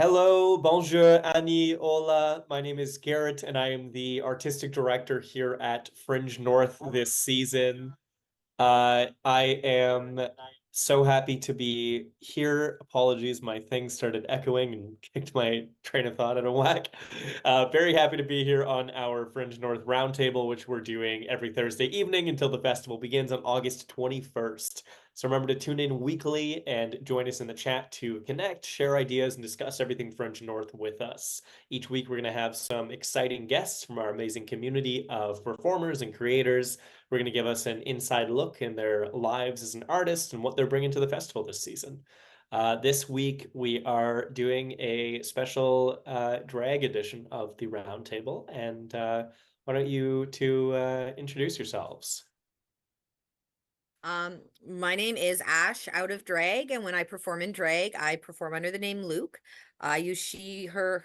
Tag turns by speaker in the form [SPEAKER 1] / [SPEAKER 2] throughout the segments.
[SPEAKER 1] Hello, bonjour, Annie, hola. My name is Garrett, and I am the artistic director here at Fringe North this season. I am so happy to be here. Apologies, my thing started echoing and kicked my train of thought out of whack. Very happy to be here on our Fringe North Roundtable, which we're doing every Thursday evening until the festival begins on August 21st. So remember to tune in weekly and join us in the chat to connect, share ideas, and discuss everything Fringe North with us. Each week, we're going to have some exciting guests from our amazing community of performers and creators. We're going to give us an inside look in their lives as an artist and what they're bringing to the festival this season. This week, we are doing a special drag edition of the Roundtable. And why don't you two introduce yourselves?
[SPEAKER 2] My name is Ash out of drag, and when I perform in drag, I perform under the name Luke. I use she, her,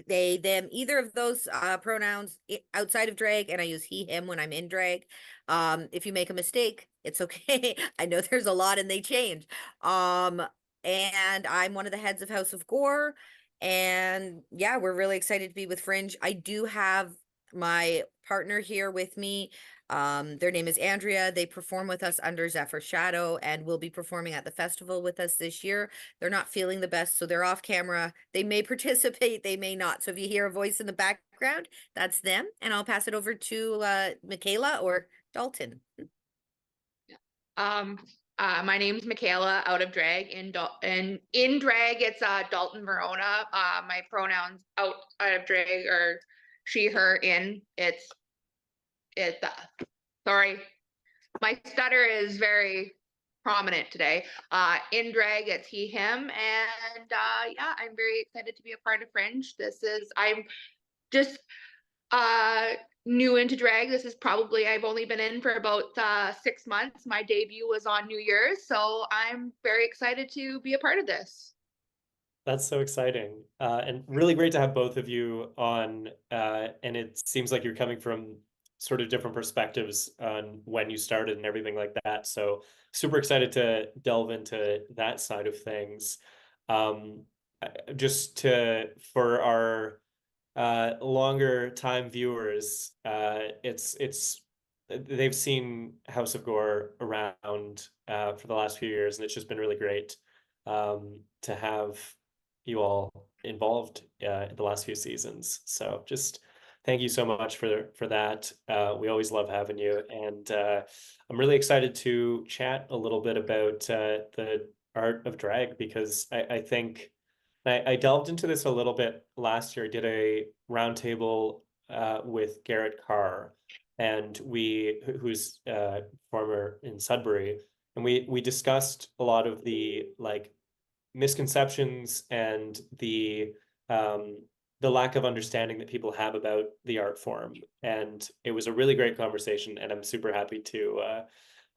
[SPEAKER 2] they, them, either of those pronouns outside of drag, and I use he, him when I'm in drag. If you make a mistake, it's okay. I know there's a lot and they change. And I'm one of the heads of House of Gore, and yeah, we're really excited to be with Fringe. I do have my partner here with me. Their name is Andrea. They perform with us under Zephyr Shadow and will be performing at the festival with us this year. They're not feeling the best, so they're off camera. They may participate, they may not. So if you hear a voice in the background, that's them. And I'll pass it over to Michaela or Dalton.
[SPEAKER 3] Um, my name's Michaela out of drag. In drag, it's Dalton Verona. My pronouns out of drag are she, her, in. It's sorry. My stutter is very prominent today. In drag, it's he, him, and yeah, I'm very excited to be a part of Fringe. I'm just new into drag. This is probably, I've only been in for about 6 months. My debut was on New Year's, so I'm very excited to be a part of this.
[SPEAKER 1] That's so exciting. And really great to have both of you on. And it seems like you're coming from sort of different perspectives on when you started and everything like that. So super excited to delve into that side of things. Um, just for our longer time viewers, it's they've seen House of Gore around for the last few years, and it's just been really great to have you all involved in the last few seasons. So just thank you so much for that. We always love having you, and I'm really excited to chat a little bit about the art of drag because I think I delved into this a little bit last year. I did a roundtable with Garrett Carr, and who's former in Sudbury, and we discussed a lot of the like misconceptions and the lack of understanding that people have about the art form. And it was a really great conversation, and I'm super happy to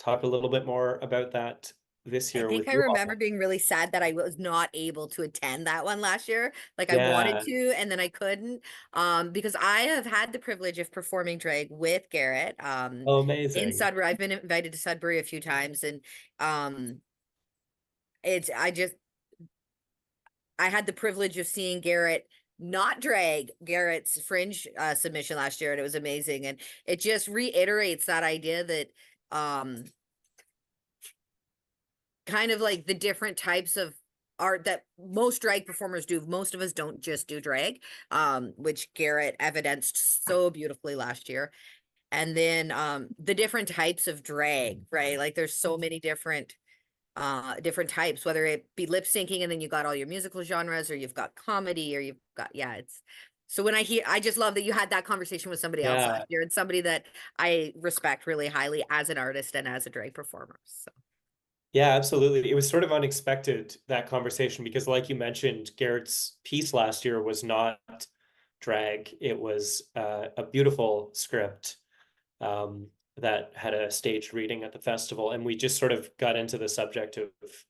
[SPEAKER 1] talk a little bit more about that this
[SPEAKER 2] I
[SPEAKER 1] year
[SPEAKER 2] think
[SPEAKER 1] with
[SPEAKER 2] I
[SPEAKER 1] you
[SPEAKER 2] remember
[SPEAKER 1] all.
[SPEAKER 2] being really sad that I was not able to attend that one last year. Like I wanted
[SPEAKER 1] Yeah.
[SPEAKER 2] to, and then I couldn't. Because I have had the privilege of performing drag with Garrett.
[SPEAKER 1] Oh,
[SPEAKER 2] In
[SPEAKER 1] amazing.
[SPEAKER 2] Sudbury. I've been invited to Sudbury a few times, and um, it's I had the privilege of seeing Garrett not drag Garrett's Fringe submission last year, and it was amazing. And it just reiterates that idea that um kind of like the different types of art that most drag performers do. Most of us don't just do drag, which Garrett evidenced so beautifully last year. And then the different types of drag, right? Like there's so many different types, whether it be lip syncing and then you got all your musical genres, or you've got comedy, or you've got, yeah, it's so when I just love that you had that conversation with somebody else last
[SPEAKER 1] Yeah.
[SPEAKER 2] year, and somebody that I respect really highly as an artist and as a drag performer. So
[SPEAKER 1] Yeah, absolutely. It was sort of unexpected, that conversation, because like you mentioned, Garrett's piece last year was not drag. It was a beautiful script that had a staged reading at the festival, and we just sort of got into the subject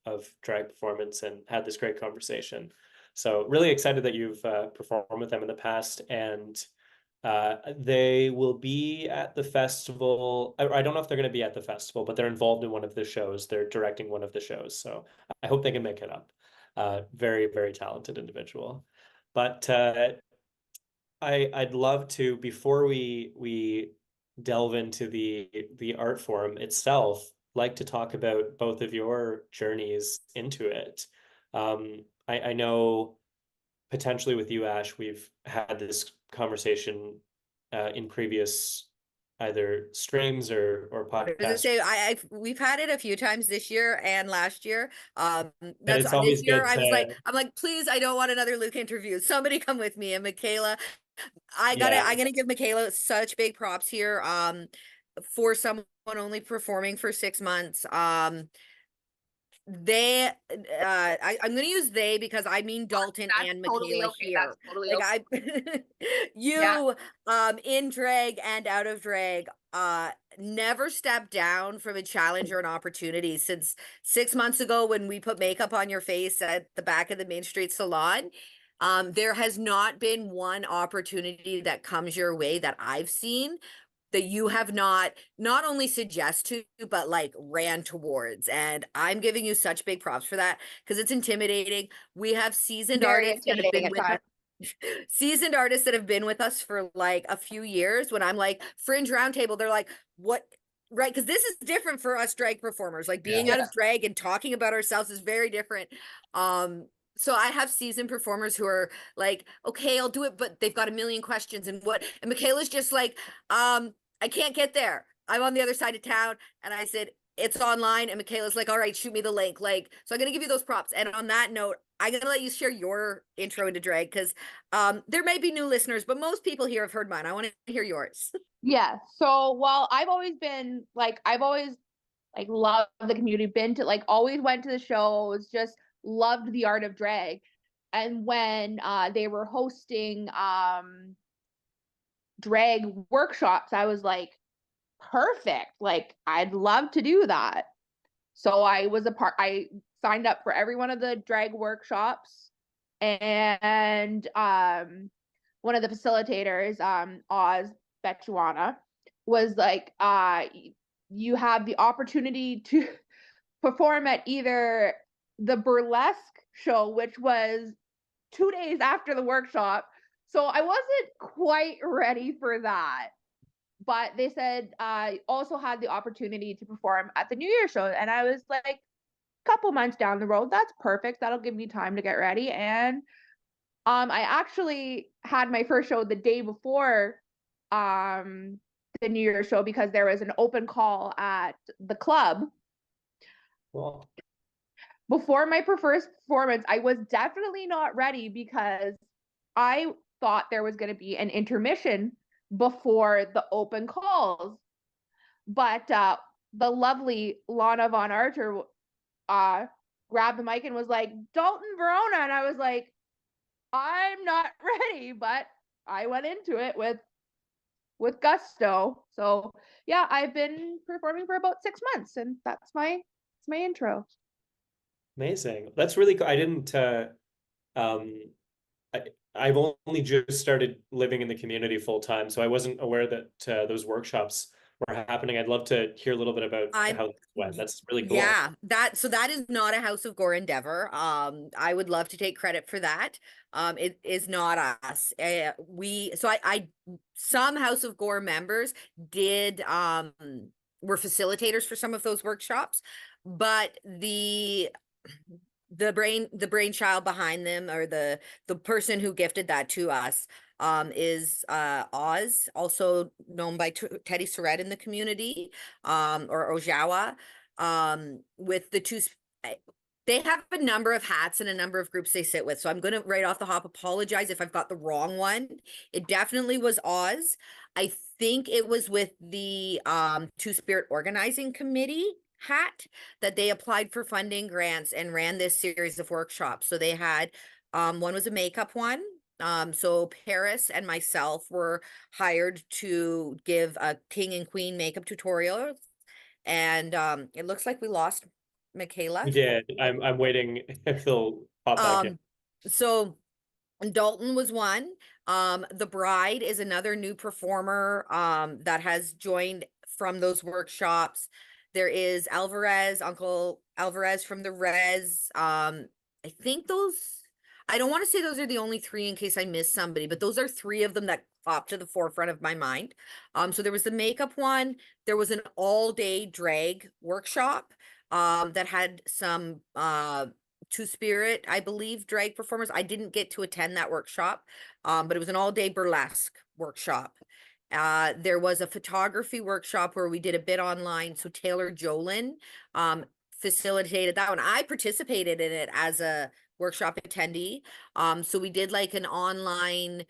[SPEAKER 1] of drag performance and had this great conversation. So really excited that you've performed with them in the past, and they will be at the festival. I don't know if they're going to be at the festival, but they're involved in one of the shows. They're directing one of the shows, so I hope they can make it up. Very, very talented individual. But I'd love to, before we delve into the art form itself, like to talk about both of your journeys into it. I know potentially with you, Ash, we've had this conversation in previous either streams or
[SPEAKER 2] I was gonna
[SPEAKER 1] podcasts,
[SPEAKER 2] say we've had it a few times this year and last year.
[SPEAKER 1] but
[SPEAKER 2] That's
[SPEAKER 1] it's
[SPEAKER 2] this
[SPEAKER 1] always
[SPEAKER 2] year.
[SPEAKER 1] good
[SPEAKER 2] I'm
[SPEAKER 1] to,
[SPEAKER 2] like, please, I don't want another Luke interview. Somebody come with me. And Michaela,
[SPEAKER 1] yeah,
[SPEAKER 2] I'm gonna give Michaela such big props here. For someone only performing for 6 months. I'm gonna use they because I mean Dalton
[SPEAKER 3] That's
[SPEAKER 2] and
[SPEAKER 3] totally
[SPEAKER 2] Michaela
[SPEAKER 3] okay. That's
[SPEAKER 2] here.
[SPEAKER 3] totally
[SPEAKER 2] Like
[SPEAKER 3] okay.
[SPEAKER 2] I
[SPEAKER 3] Yeah.
[SPEAKER 2] you in drag and out of drag never stepped down from a challenge or an opportunity since 6 months ago when we put makeup on your face at the back of the Main Street salon. There has not been one opportunity that comes your way that I've seen that you have not only suggest to but like ran towards, and I'm giving you such big props for that because it's intimidating. We have seasoned
[SPEAKER 3] Very
[SPEAKER 2] artists that have
[SPEAKER 3] intimidating
[SPEAKER 2] been
[SPEAKER 3] at
[SPEAKER 2] with us
[SPEAKER 3] times.
[SPEAKER 2] seasoned artists that have been with us for like a few years. When I'm like Fringe Roundtable, they're like, what? Right, because this is different for us drag performers. Like being
[SPEAKER 1] yeah.
[SPEAKER 2] out
[SPEAKER 3] Yeah.
[SPEAKER 2] of drag and talking about ourselves is very different. So I have seasoned performers who are like, okay, I'll do it, but they've got a million questions. And Michaela's just like, I can't get there. I'm on the other side of town. And I said, it's online. And Michaela's like, all right, shoot me the link. Like, so I'm gonna give you those props. And on that note, I'm gonna let you share your intro into drag because there may be new listeners, but most people here have heard mine. I want to hear yours.
[SPEAKER 3] Yeah. So, well, I've always like loved the community, been to like always went to the shows, just loved the art of drag. And when they were hosting drag workshops, I was like, perfect. Like I'd love to do that. So I signed up for every one of the drag workshops, and one of the facilitators, Oz Bechuana, was like, you have the opportunity to perform at either the burlesque show, which was 2 days after the workshop. So I wasn't quite ready for that. But they said I also had the opportunity to perform at the New Year show. And I was like, a couple months down the road, that's perfect. That'll give me time to get ready. And I actually had my first show the day before the New Year show because there was an open call at the club.
[SPEAKER 1] Well,
[SPEAKER 3] Before my first performance, I was definitely not ready because I thought there was going to be an intermission before the open calls. But the lovely Lana Von Archer grabbed the mic and was like, Dalton Verona. And I was like, I'm not ready, but I went into it with gusto. So yeah, I've been performing for about 6 months, and that's my intro.
[SPEAKER 1] amazing. That's really cool. I didn't um I, I've only just started living in the community full time, so I wasn't aware that those workshops were happening. I'd love to hear a little bit about
[SPEAKER 2] I'm
[SPEAKER 1] how this went. That's really cool.
[SPEAKER 2] Yeah, that is not a House of Gore endeavor. I would love to take credit for that. It is not us. I some House of Gore members did were facilitators for some of those workshops, but the brainchild behind them, or the person who gifted that to us, is Oz, also known by Teddy Surratt in the community, or Ojawa, with the two. They have a number of hats and a number of groups they sit with. So I'm going to right off the hop apologize if I've got the wrong one. It definitely was Oz. I think it was with the Two Spirit Organizing Committee hat that they applied for funding grants and ran this series of workshops. So they had one was a makeup one. So Paris and myself were hired to give a king and queen makeup tutorial. And it looks like we lost Michaela.
[SPEAKER 1] We did. I'm waiting if they'll pop back in.
[SPEAKER 2] So Dalton was one. The Bride is another new performer that has joined from those workshops. There is Alvarez, Uncle Alvarez from the Res. I think those, I don't want to say those are the only three in case I miss somebody, but those are three of them that pop to the forefront of my mind. So there was the makeup one, there was an all-day drag workshop that had some Two-Spirit, I believe, drag performers. I didn't get to attend that workshop, but it was an all-day burlesque workshop. There was a photography workshop where we did a bit online. So Taylor Jolin facilitated that one. I participated in it as a workshop attendee. So we did like an online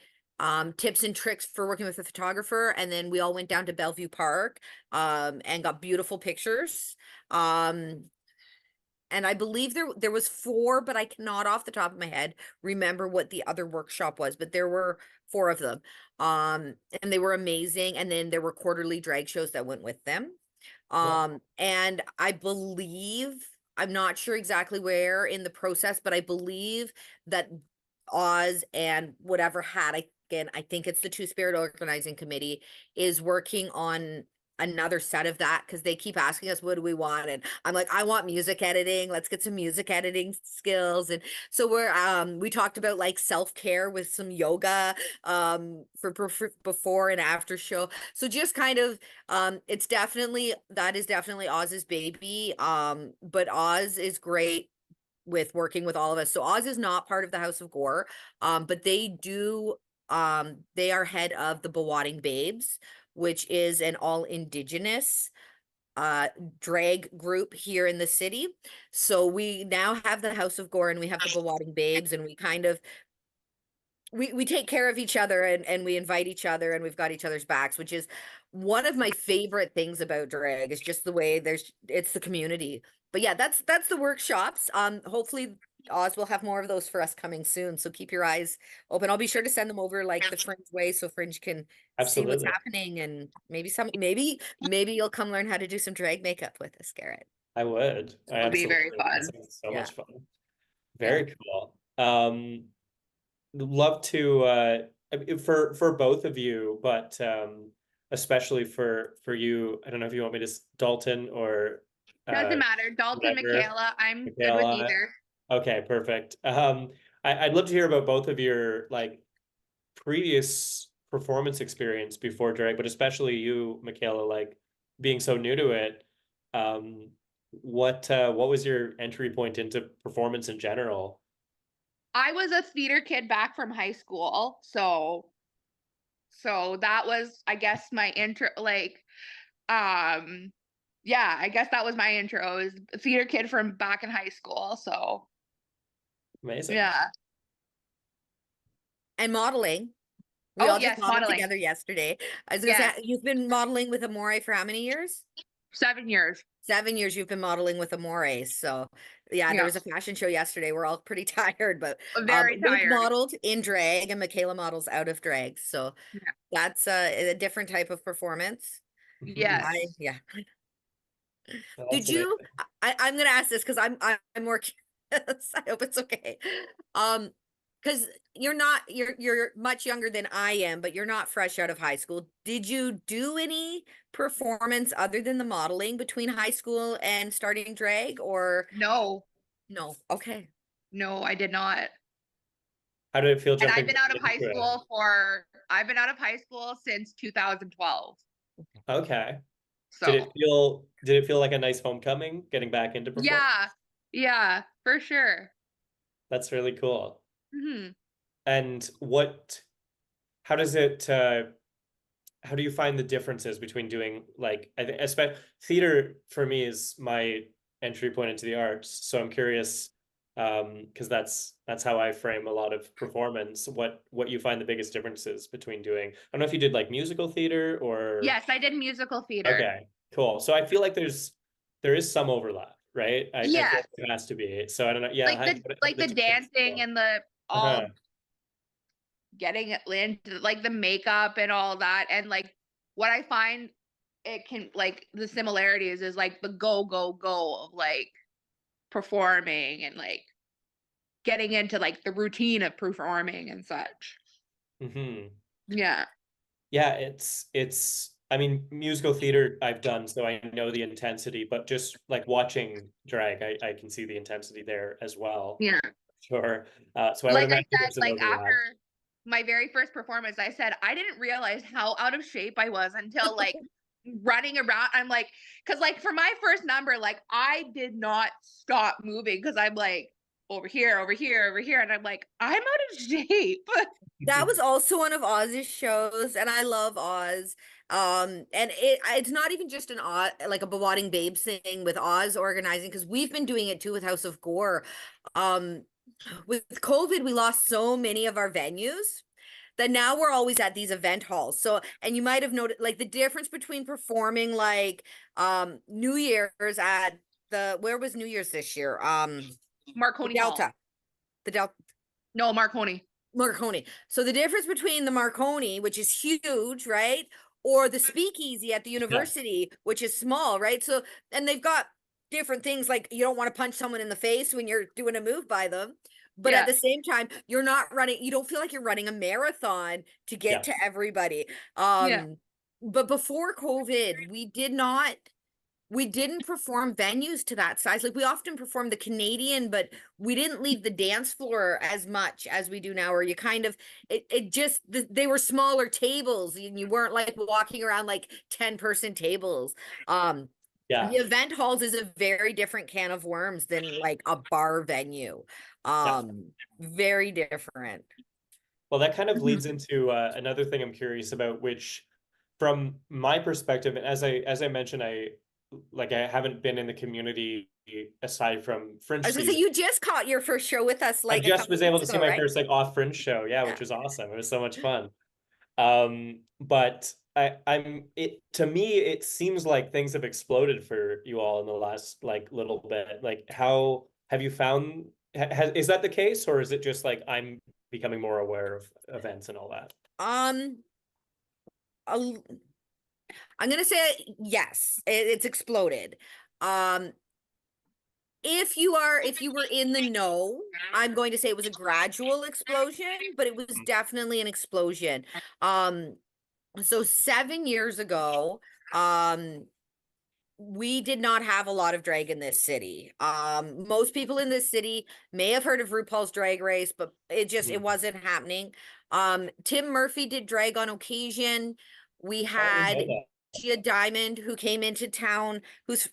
[SPEAKER 2] tips and tricks for working with a photographer, and then we all went down to Bellevue Park and got beautiful pictures. And I believe there was four, but I cannot off the top of my head remember what the other workshop was, but there were four of them. And they were amazing. And then there were quarterly drag shows that went with them. And I believe, I'm not sure exactly where in the process, but I believe that Oz and whatever hat, again, I think it's the Two-Spirit Organizing Committee, is working on another set of that, because they keep asking us, what do we want? And I'm like, I want music editing. Let's get some music editing skills. And so we talked about like self-care with some yoga for before and after show. So just kind of that is definitely Oz's baby. But Oz is great with working with all of us. So Oz is not part of the House of Gore, but they are head of the Bawading Babes, which is an all Indigenous drag group here in the city. So we now have the House of Gore and we have the Bawading Babes, and we kind of we take care of each other, and we invite each other, and we've got each other's backs, which is one of my favorite things about drag, is just the way it's the community. But yeah, that's the workshops. Hopefully Oz will have more of those for us coming soon. So keep your eyes open. I'll be sure to send them over like the Fringe way, so Fringe can see what's
[SPEAKER 1] Absolutely.
[SPEAKER 2] happening, and maybe you'll come learn how to do some drag makeup with us, Garrett.
[SPEAKER 1] I would. I
[SPEAKER 3] It'll be very
[SPEAKER 1] absolutely. That
[SPEAKER 3] fun.
[SPEAKER 1] sounds so
[SPEAKER 2] Yeah.
[SPEAKER 1] much fun. Very cool. Love to for both of you, but especially for you. I don't know if you want me to Dalton or
[SPEAKER 3] Doesn't matter. Dalton,
[SPEAKER 1] whatever.
[SPEAKER 3] Michaela, I'm good with
[SPEAKER 1] Michaela.
[SPEAKER 3] either.
[SPEAKER 1] Okay, perfect. I'd love to hear about both of your like previous performance experience before drag, but especially you, Michaela, like being so new to it. What was your entry point into performance in general?
[SPEAKER 3] I was a theater kid back from high school, so that was, I guess, my intro. Like, yeah, I guess that was my intro. Is a theater kid from back in high school. So
[SPEAKER 1] Amazing.
[SPEAKER 3] yeah.
[SPEAKER 2] And modeling. We
[SPEAKER 3] Oh
[SPEAKER 2] all just
[SPEAKER 3] yes,
[SPEAKER 2] modeled
[SPEAKER 3] modeling.
[SPEAKER 2] together yesterday. I was gonna
[SPEAKER 3] Yes.
[SPEAKER 2] say, you've been modeling with Amore for how many years?
[SPEAKER 3] 7 years.
[SPEAKER 2] 7 years you've been modeling with Amore. So yeah, there
[SPEAKER 3] Yeah.
[SPEAKER 2] was a fashion show yesterday. We're all pretty tired, but
[SPEAKER 3] Very
[SPEAKER 2] Luke
[SPEAKER 3] tired.
[SPEAKER 2] modeled in drag and Michaela models out of drag. So
[SPEAKER 3] Yeah.
[SPEAKER 2] that's a different type of performance.
[SPEAKER 3] Yes.
[SPEAKER 2] Did
[SPEAKER 1] That's
[SPEAKER 2] you?
[SPEAKER 1] amazing.
[SPEAKER 2] I'm gonna ask this because I'm more curious. I hope it's okay. Because you're much younger than I am, but you're not fresh out of high school. Did you do any performance other than the modeling between high school and starting drag, or
[SPEAKER 3] No,
[SPEAKER 2] no? Okay.
[SPEAKER 3] no, I did not.
[SPEAKER 1] How did it feel
[SPEAKER 3] And
[SPEAKER 1] jumping
[SPEAKER 3] I've been out of high
[SPEAKER 1] into it?
[SPEAKER 3] I've been out of high school since 2012.
[SPEAKER 1] Okay.
[SPEAKER 3] So
[SPEAKER 1] Did it feel like a nice homecoming getting back into performance?
[SPEAKER 3] yeah, for sure.
[SPEAKER 1] That's really cool.
[SPEAKER 3] Hmm.
[SPEAKER 1] And how does it how do you find the differences between doing like I think especially theater for me is my entry point into the arts. So I'm curious because that's how I frame a lot of performance. What you find the biggest differences between doing, I don't know if you did like musical theater or
[SPEAKER 3] Yes, I did musical theater.
[SPEAKER 1] okay, cool. So I feel like there is some overlap, right? I feel
[SPEAKER 3] Yeah,
[SPEAKER 1] like there has to be. So I don't know. Yeah,
[SPEAKER 3] like the dancing and the
[SPEAKER 1] uh-huh.
[SPEAKER 3] all getting it into like the makeup and all that, and like what I find it can like the similarities is like the go of like performing and like getting into like the routine of performing and such.
[SPEAKER 1] Mm-hmm.
[SPEAKER 3] Yeah.
[SPEAKER 1] Yeah, it's I mean, musical theater I've done, so I know the intensity, but just like watching drag, I can see the intensity there as well.
[SPEAKER 3] Yeah.
[SPEAKER 1] Sure. So I would
[SPEAKER 3] Like I
[SPEAKER 1] imagine
[SPEAKER 3] said,
[SPEAKER 1] there's an
[SPEAKER 3] like
[SPEAKER 1] overlap.
[SPEAKER 3] after my very first performance, I said I didn't realize how out of shape I was until like running around. I'm like, because like for my first number, like I did not stop moving because I'm like over here, over here, over here, and I'm like I'm out of shape.
[SPEAKER 2] That was also one of Oz's shows, and I love Oz. And it's not even just an Oz, like a Bewatting Babes thing with Oz organizing, because we've been doing it too with House of Gore. Um, with COVID, we lost so many of our venues that now we're always at these event halls. So, and you might have noted like the difference between performing like New Year's at where was New Year's this year? The
[SPEAKER 3] Marconi Hall.
[SPEAKER 2] Delta. The Delta.
[SPEAKER 3] No, Marconi.
[SPEAKER 2] Marconi. So the difference between the Marconi, which is huge, right? Or the speakeasy at the
[SPEAKER 1] Yeah.
[SPEAKER 2] university, which is small, right? So, and they've got different things like you don't want to punch someone in the face when you're doing a move by them. But at
[SPEAKER 3] Yeah.
[SPEAKER 2] the same time, you're not running, you don't feel like you're running a marathon to get to
[SPEAKER 1] Yes.
[SPEAKER 2] everybody.
[SPEAKER 3] Yeah.
[SPEAKER 2] But before COVID, we didn't perform venues to that size. Like we often perform the Canadian, but we didn't leave the dance floor as much as we do now, or you kind of, it just, they were smaller tables and you weren't like walking around like 10-person tables. The
[SPEAKER 1] Yeah.
[SPEAKER 2] event halls is a very different can of worms than like a bar venue.
[SPEAKER 1] Yeah.
[SPEAKER 2] Very different.
[SPEAKER 1] Well, that kind of
[SPEAKER 3] Mhm.
[SPEAKER 1] leads into another thing I'm curious about, which, from my perspective, and as I mentioned, I haven't been in the community aside from
[SPEAKER 2] I
[SPEAKER 1] Fringe
[SPEAKER 2] was gonna say,
[SPEAKER 1] season.
[SPEAKER 2] you just caught your first show with us
[SPEAKER 1] I
[SPEAKER 2] like a
[SPEAKER 1] just
[SPEAKER 2] couple
[SPEAKER 1] was able
[SPEAKER 2] weeks
[SPEAKER 1] to see
[SPEAKER 2] ago,
[SPEAKER 1] my
[SPEAKER 2] right?
[SPEAKER 1] first like off Fringe show, yeah,
[SPEAKER 2] Yeah.
[SPEAKER 1] which was awesome. It was so much fun. But it to me it seems like things have exploded for you all in the last like little bit. Like, how have you found is that the case, or is it just like I'm becoming more aware of events and all that?
[SPEAKER 2] Um, a I'm gonna say yes, it's exploded. Um, if you were in the know, I'm going to say it was a gradual explosion, but it was definitely an explosion. Um, so 7 years ago, um, we did not have a lot of drag in this city. Most people in this city may have heard of RuPaul's Drag Race, but it
[SPEAKER 1] Mhm.
[SPEAKER 2] wasn't happening. Tim Murphy did drag on occasion. We
[SPEAKER 1] I didn't know
[SPEAKER 2] had
[SPEAKER 1] that.
[SPEAKER 2] Gia Diamond who came into town,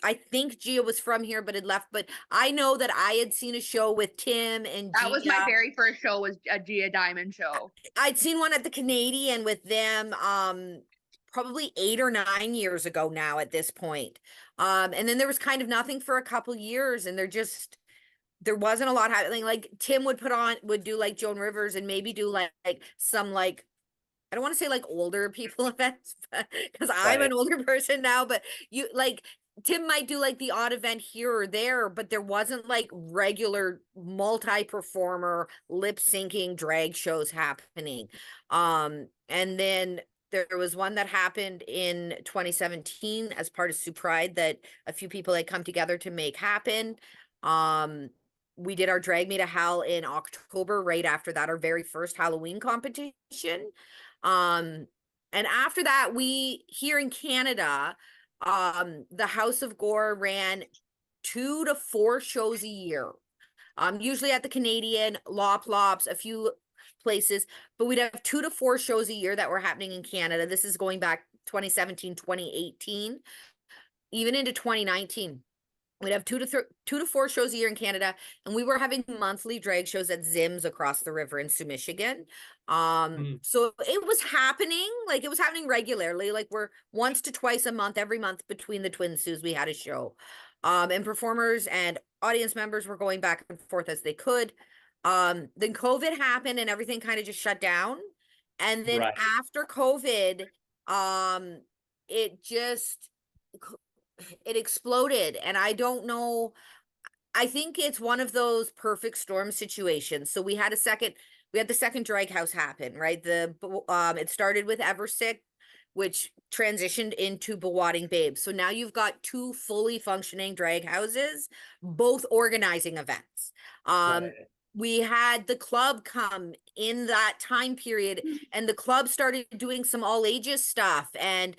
[SPEAKER 2] I think Gia was from here but had left. But I know that I had seen a show with Tim and
[SPEAKER 3] That was my
[SPEAKER 2] Gia.
[SPEAKER 3] very first show, was a Gia Diamond show.
[SPEAKER 2] I'd seen one at the Canadian with them probably 8 or 9 years ago now at this point. And then there was kind of nothing for a couple years, and there wasn't a lot happening. Like Tim would do like Joan Rivers and maybe do like some like, I don't want to say like older people events because I'm
[SPEAKER 1] Right.
[SPEAKER 2] an older person now, but you like Tim might do like the odd event here or there, but there wasn't like regular multi-performer lip syncing drag shows happening. And then there was one that happened in 2017 as part of Sue Pride that a few people had come together to make happen. Um, we did our Drag Me to Hell in October, right after that, our very first Halloween competition. Um, and after that, we here in Canada, the House of Gore ran 2 to 4 shows a year. Usually at the Canadian, Lops, a few places, but we'd have 2 to 4 shows a year that were happening in Canada. This is going back 2017, 2018, even into 2019. We'd have 2 to 4 shows a year in Canada, and we were having monthly drag shows at Zim's across the river in Sioux, Michigan.
[SPEAKER 1] Mm.
[SPEAKER 2] So it was happening, like it was happening regularly. Like we're once to twice a month, every month between the Twin Saults, we had a show. And performers and audience members were going back and forth as they could. Then COVID happened and everything kind of just shut down. And then
[SPEAKER 1] Right.
[SPEAKER 2] after COVID, it just it exploded, and I don't know, I think it's one of those perfect storm situations. So we had the second drag house happen, right? It started with Eversick, which transitioned into Bewatting Babes. So now you've got 2 fully functioning drag houses, both organizing events.
[SPEAKER 1] Right.
[SPEAKER 2] We had the club come in that time period, and the club started doing some all ages stuff, and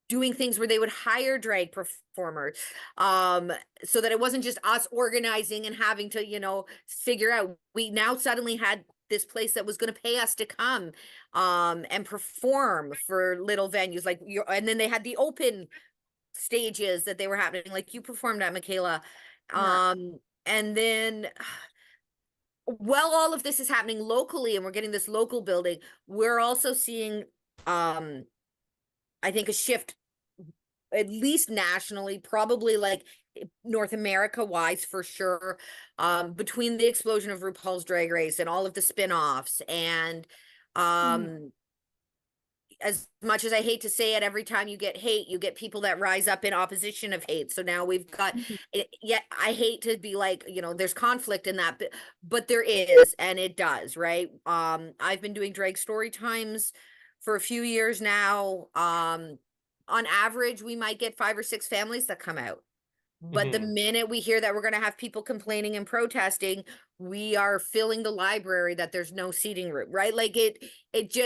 [SPEAKER 2] doing things where they would hire drag performers, so that it wasn't just us organizing and having to, you know, figure out. We now suddenly had this place that was going to pay us to come and perform for little venues like and then they had the open stages that they were happening, like you performed at, Michaela.
[SPEAKER 3] Yeah.
[SPEAKER 2] And then while all of this is happening locally and we're getting this local building, we're also seeing I think a shift, at least nationally, probably like North America wise for sure, between the explosion of RuPaul's Drag Race and all of the spin-offs and as much as I hate to say it, every time you get hate, you get people that rise up in opposition of hate. So now we've got, yet I hate to be like, you know, there's conflict in that, but there is, and it does, right? I've been doing drag story times for a few years now. On average, we might get 5 or 6 families that come out. But the minute we hear that we're going to have people complaining and protesting, we are filling the library that there's no seating room, right? Like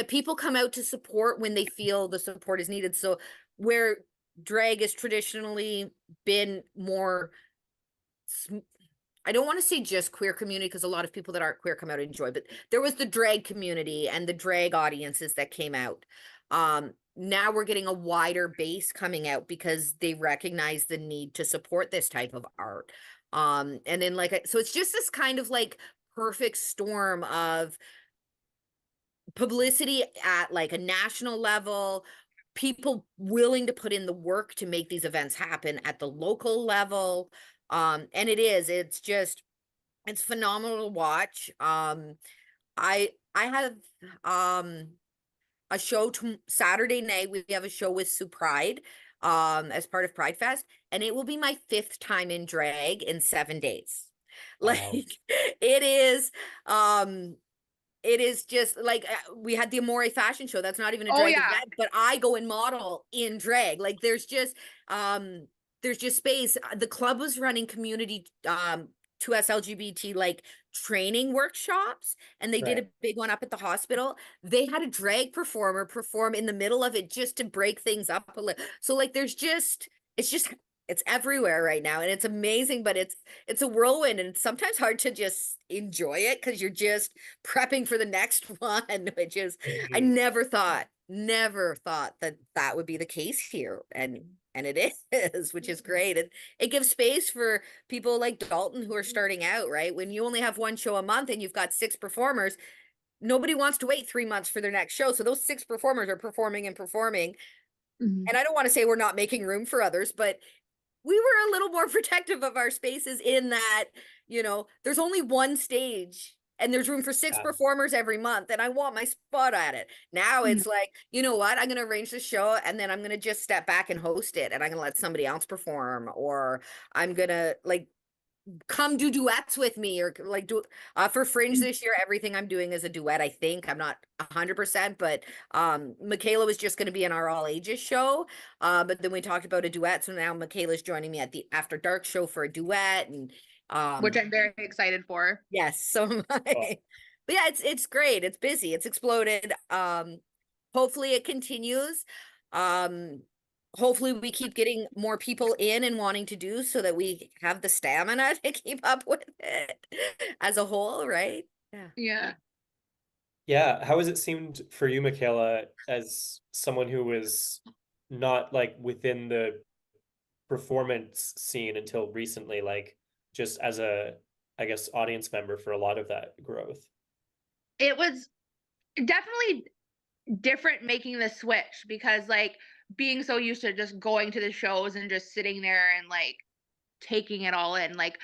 [SPEAKER 2] people come out to support when they feel the support is needed. So where drag has traditionally been more, I don't want to say just queer community, because a lot of people that aren't queer come out and enjoy, but there was the drag community and the drag audiences that came out. Now we're getting a wider base coming out because they recognize the need to support this type of art. And then so it's just this kind of like perfect storm of publicity at like a national level, people willing to put in the work to make these events happen at the local level. And it's phenomenal to watch. I have a show Saturday night. We have a show with Sue Pride as part of Pride Fest, and it will be my 5th time in drag in 7 days.
[SPEAKER 1] Wow.
[SPEAKER 2] Like it is just like we had the Amore fashion show. That's not even a drag event, but I go and model in drag. Like there's just space. The club was running community 2S LGBT like training workshops, and they did a big one up at the hospital. They had a drag performer perform in the middle of it just to break things up a little. So like it's everywhere right now, and it's amazing, but it's a whirlwind, and it's sometimes hard to just enjoy it because you're just prepping for the next one, which is I never thought that would be the case here, and it is, which is great. And it gives space for people like Dalton who are starting out, right? When you only have one show a month and you've got 6 performers, nobody wants to wait 3 months for their next show. So those 6 performers are performing and performing. And I don't want to say we're not making room for others, but we were a little more protective of our spaces in that, you know, there's only one stage and there's room for 6 performers every month, and I want my spot at it. Now it's like, you know what, I'm going to arrange the show and then I'm going to just step back and host it, and I'm going to let somebody else perform, or I'm going to like come do duets with me, or like do for Fringe this year, everything I'm doing is a duet. I think I'm not 100%, but Michaela was just going to be in our all ages show, but then we talked about a duet, so now Michaela's joining me at the After Dark show for a duet, and
[SPEAKER 3] which I'm very excited for.
[SPEAKER 2] yes, so am I. But yeah, it's great, it's busy, it's exploded. Hopefully it continues. Hopefully we keep getting more people in and wanting to do, so that we have the stamina to keep up with it as a whole, right?
[SPEAKER 1] Yeah. How has it seemed for you, Michaela, as someone who was not like within the performance scene until recently, like just as a, I guess, audience member for a lot of that growth?
[SPEAKER 3] It was definitely different making the switch, because like being so used to just going to the shows and just sitting there and like taking it all in. Like,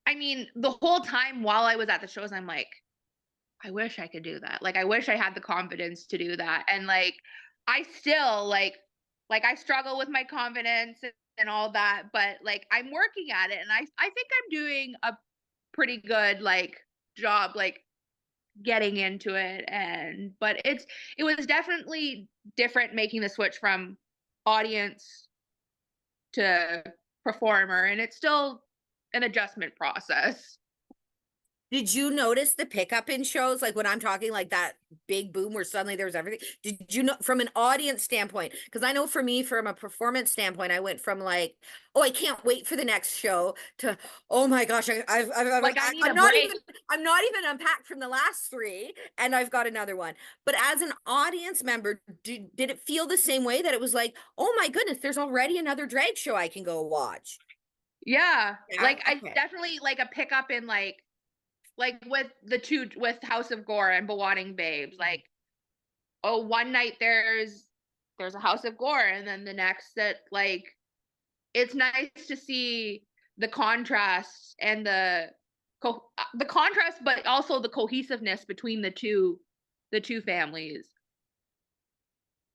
[SPEAKER 3] I mean, the whole time while I was at the shows, I'm like, I wish I could do that. Like, I wish I had the confidence to do that. And like, I still like I struggle with my confidence and all that, but like I'm working at it, and I think I'm doing a pretty good like job, like getting into it. And but it was definitely different making the switch from audience to performer, and it's still an adjustment process.
[SPEAKER 2] Did you notice the pickup in shows? Like when I'm talking like that big boom where suddenly there was everything. Did you know from an audience standpoint? Because I know for me, from a performance standpoint, I went from like, oh, I can't wait for the next show to, oh my gosh,
[SPEAKER 3] Like I need a
[SPEAKER 2] I'm
[SPEAKER 3] break.
[SPEAKER 2] not even unpacked from the last three, and I've got another one. But as an audience member, did it feel the same way that it was like, oh my goodness, there's already another drag show I can go watch?
[SPEAKER 3] Yeah.
[SPEAKER 2] Yeah.
[SPEAKER 3] Like I
[SPEAKER 2] Okay.
[SPEAKER 3] definitely like a pickup in like with the two with House of Gore and Bewatting Babes. Like, oh, one night there's a House of Gore, and then the next that like it's nice to see the contrast and the contrast, but also the cohesiveness between the two families.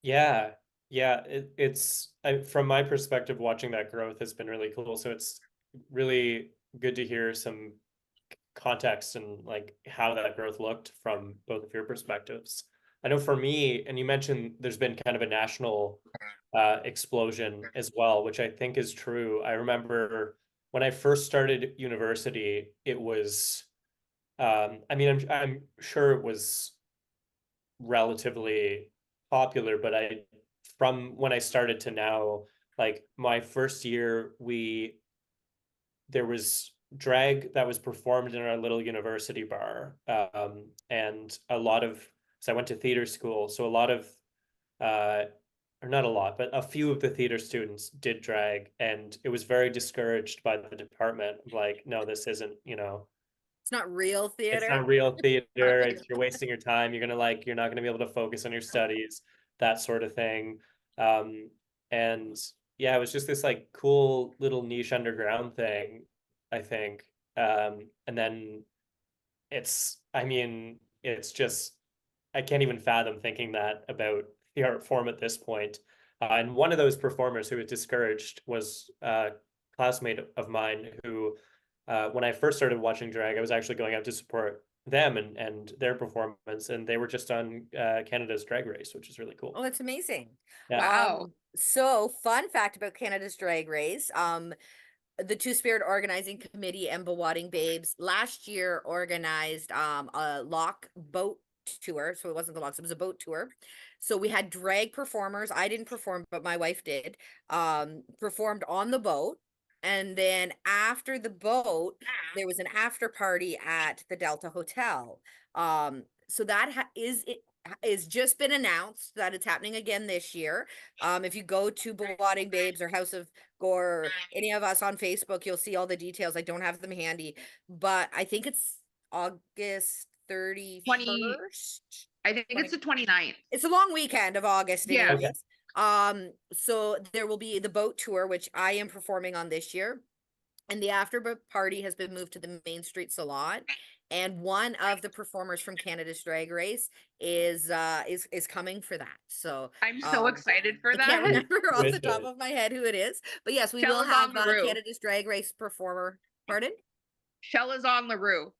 [SPEAKER 1] Yeah, yeah, from my perspective, watching that growth has been really cool. So it's really good to hear some context and like how that growth looked from both of your perspectives. I know for me, and you mentioned there's been kind of a national explosion as well, which I think is true. I remember when I first started university, it was, I mean, I'm sure it was relatively popular, but from when I started to now, like my first year, there was drag that was performed in our little university bar. And so I went to theater school. So a lot of, or not a lot, but a few of the theater students did drag. And it was very discouraged by the department. Like, no, this isn't,
[SPEAKER 2] It's not real
[SPEAKER 1] it's
[SPEAKER 2] theater.
[SPEAKER 1] not real theater. You're wasting your time. You're not gonna be able to focus on your studies, that sort of thing. Um, and yeah, it was just this like cool little niche underground thing, I think. And then I mean, it's just I can't even fathom thinking that about the art form at this point. And one of those performers who was discouraged was a classmate of mine who, when I first started watching drag, I was actually going out to support them and their performance, and they were just on Canada's Drag Race, which is really
[SPEAKER 2] Oh,
[SPEAKER 1] cool.
[SPEAKER 2] that's amazing.
[SPEAKER 1] Yeah.
[SPEAKER 3] Wow.
[SPEAKER 2] So fun fact about Canada's Drag Race. The Two Spirit Organizing Committee and Bewatting Babes last year organized a lock boat tour. So it wasn't the locks, it was a boat tour. So we had drag performers. I didn't perform, but my wife did. Performed on the boat. And then after the boat, there was an after party at the Delta Hotel. So that is just been announced that it's happening again this year. If you go to Bewatting Babes or House of Gore or any of us on Facebook, you'll see all the details. I don't have them handy, but I think it's August
[SPEAKER 3] 20
[SPEAKER 2] 31st.
[SPEAKER 3] I think it's the 29th.
[SPEAKER 2] It's a long weekend of August
[SPEAKER 3] Yeah.
[SPEAKER 1] Okay.
[SPEAKER 2] anyways. So there will be the boat tour, which I am performing on this year. And the after party has been moved to the Main Street Salon. And one of the performers from Canada's Drag Race is coming for that. So
[SPEAKER 3] I'm so excited for
[SPEAKER 2] I can't
[SPEAKER 3] that.
[SPEAKER 2] remember off the top
[SPEAKER 1] Wicked.
[SPEAKER 2] of my head who it is. But yes, we will
[SPEAKER 3] Shell is on
[SPEAKER 2] have
[SPEAKER 3] LaRue.
[SPEAKER 2] Canada's Drag Race performer. Pardon?
[SPEAKER 3] Shell is on LaRue.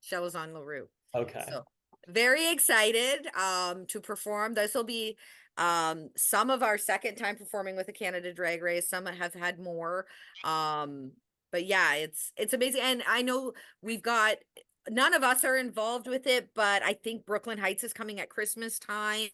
[SPEAKER 2] Shell is on LaRue.
[SPEAKER 1] Okay.
[SPEAKER 2] So very excited to perform. This will be some of our second time performing with the Canada Drag Race. Some have had more. But yeah, it's amazing. And I know we've got none of us are involved with it, but I think Brooklyn Heights is coming at Christmas time.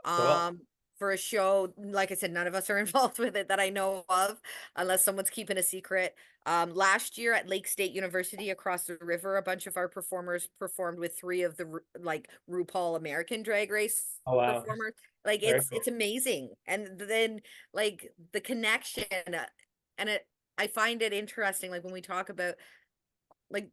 [SPEAKER 1] Cool.
[SPEAKER 2] For a show. Like I said, none of us are involved with it that I know of, unless someone's keeping a secret. Last year at Lake State University across the river, a bunch of our performers performed with three of the like RuPaul American Drag Race
[SPEAKER 1] Oh wow.
[SPEAKER 2] performers. Like
[SPEAKER 1] Very
[SPEAKER 2] it's
[SPEAKER 1] cool.
[SPEAKER 2] amazing. And then like the connection, and I find it interesting, like when we talk about like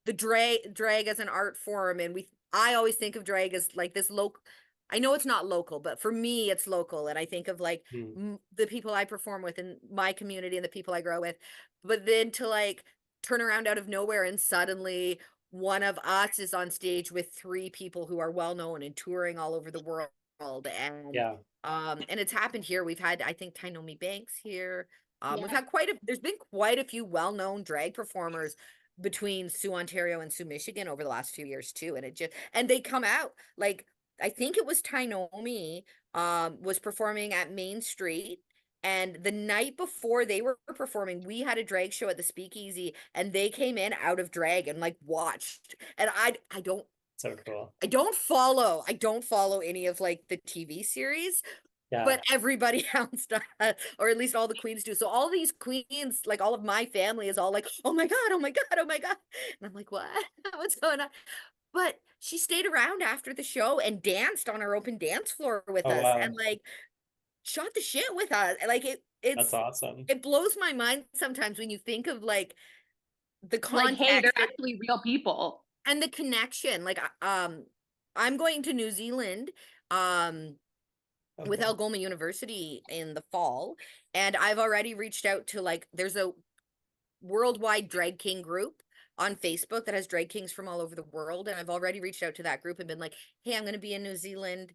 [SPEAKER 2] the drag as an art form, and I always think of drag as like this local. I know it's not local, but for me it's local, and I think of like
[SPEAKER 1] Hmm.
[SPEAKER 2] the people I perform with in my community and the people I grow with. But then to like turn around out of nowhere and suddenly one of us is on stage with three people who are well known and touring all over the world.
[SPEAKER 1] Yeah.
[SPEAKER 2] And it's happened here. We've had, I think, Tainomi Banks here. We've
[SPEAKER 3] Yeah.
[SPEAKER 2] had there's been quite a few well-known drag performers between Sioux, Ontario and Sioux, Michigan over the last few years too. And they come out like, I think it was Tainomi was performing at Main Street, And the night before they were performing, we had a drag show at the Speakeasy, and they came in out of drag and like watched. And
[SPEAKER 1] So cool.
[SPEAKER 2] I don't follow any of like the TV series,
[SPEAKER 1] Yeah.
[SPEAKER 2] but everybody else does, or at least all the queens do. So all these queens, like all of my family is all like, oh my God, oh my God, oh my God. And I'm like, what? What's going on? But she stayed around after the show and danced on our open dance floor with
[SPEAKER 1] Oh
[SPEAKER 2] us and
[SPEAKER 1] wow,
[SPEAKER 2] like shot the shit with us. Like
[SPEAKER 1] that's awesome.
[SPEAKER 2] it blows my mind sometimes when you think of like the
[SPEAKER 3] Like, hey, they're
[SPEAKER 2] context
[SPEAKER 3] actually real people.
[SPEAKER 2] and the connection. Like I'm going to New Zealand with
[SPEAKER 1] Okay.
[SPEAKER 2] Algoma University in the fall, and I've already reached out to like there's a worldwide drag king group on Facebook that has drag kings from all over the world, and I've already reached out to that group and been like, "Hey, I'm going to be in New Zealand.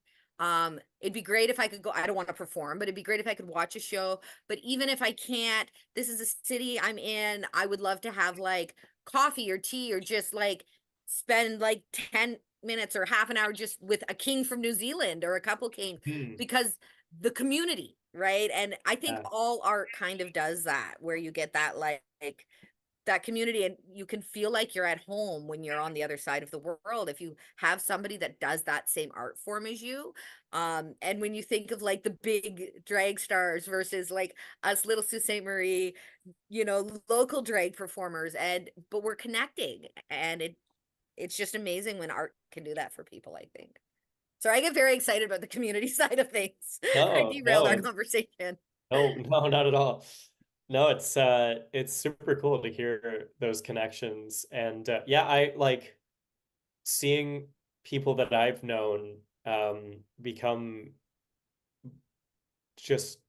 [SPEAKER 2] It'd be great if I could go. I don't want to perform, but it'd be great if I could watch a show. But even if I can't, this is a city I'm in. I would love to have like coffee or tea or just like spend like 10 minutes or half an hour just with a king from New Zealand or a couple king
[SPEAKER 1] Hmm.
[SPEAKER 2] because the community, right? And I think
[SPEAKER 1] Yeah.
[SPEAKER 2] all art kind of does that, where you get that like that community and you can feel like you're at home when you're on the other side of the world if you have somebody that does that same art form as you. And when you think of like the big drag stars versus like us little Sault Ste. Marie, you know, local drag performers, and but we're connecting, and it's just amazing when art can do that for people, I think. So I get very excited about the community side of things. I
[SPEAKER 1] No,
[SPEAKER 2] derailed our
[SPEAKER 1] no,
[SPEAKER 2] conversation.
[SPEAKER 1] no, no, not at all. No, it's super cool to hear those connections. And yeah, I like seeing people that I've known become just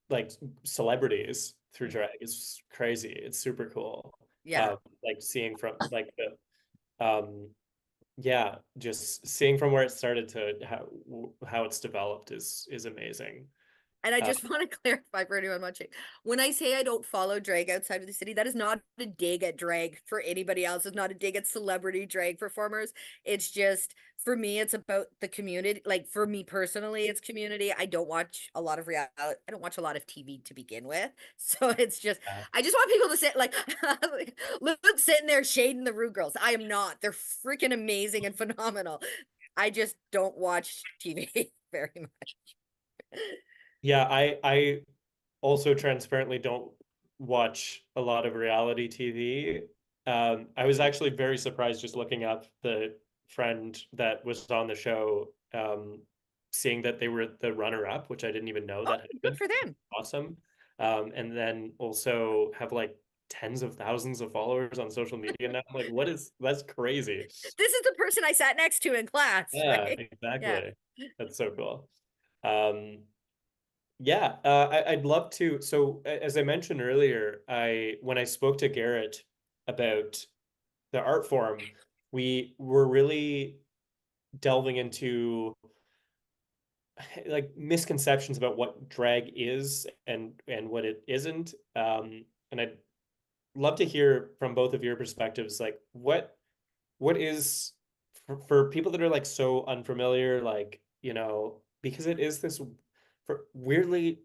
[SPEAKER 1] like celebrities through drag is crazy. It's super cool.
[SPEAKER 2] Yeah.
[SPEAKER 1] Like seeing from like the yeah, just seeing from where it started to how it's developed is amazing.
[SPEAKER 2] And I
[SPEAKER 1] Uh,
[SPEAKER 2] just want to clarify for anyone watching. When I say I don't follow drag outside of the city, that is not a dig at drag for anybody else. It's not a dig at celebrity drag performers. It's just for me, it's about the community. Like for me personally, it's community. I don't watch a lot of reality. I don't watch a lot of TV to begin with. So it's just
[SPEAKER 1] yeah.
[SPEAKER 2] I just want people to sit like look sitting there shading the Rude Girls. I am not. They're freaking amazing and phenomenal. I just don't watch TV very much.
[SPEAKER 1] Yeah, I also transparently don't watch a lot of reality TV. I was actually very surprised just looking up the friend that was on the show, seeing that they were the runner-up, which I didn't even know
[SPEAKER 2] Oh,
[SPEAKER 1] that
[SPEAKER 2] good
[SPEAKER 1] happened.
[SPEAKER 2] for them.
[SPEAKER 1] Awesome. And then also have like tens of thousands of followers on social media now. I'm like, that's crazy.
[SPEAKER 2] This is the person I sat next to in class,
[SPEAKER 1] Yeah,
[SPEAKER 2] right? Yeah.
[SPEAKER 1] exactly. That's so cool. Um, yeah, I'd love to. So, as I mentioned earlier, I when I spoke to Garrett about the art form, we were really delving into like misconceptions about what drag is and what it isn't. And I'd love to hear from both of your perspectives, like what is for people that are like so unfamiliar, like, because it is this weirdly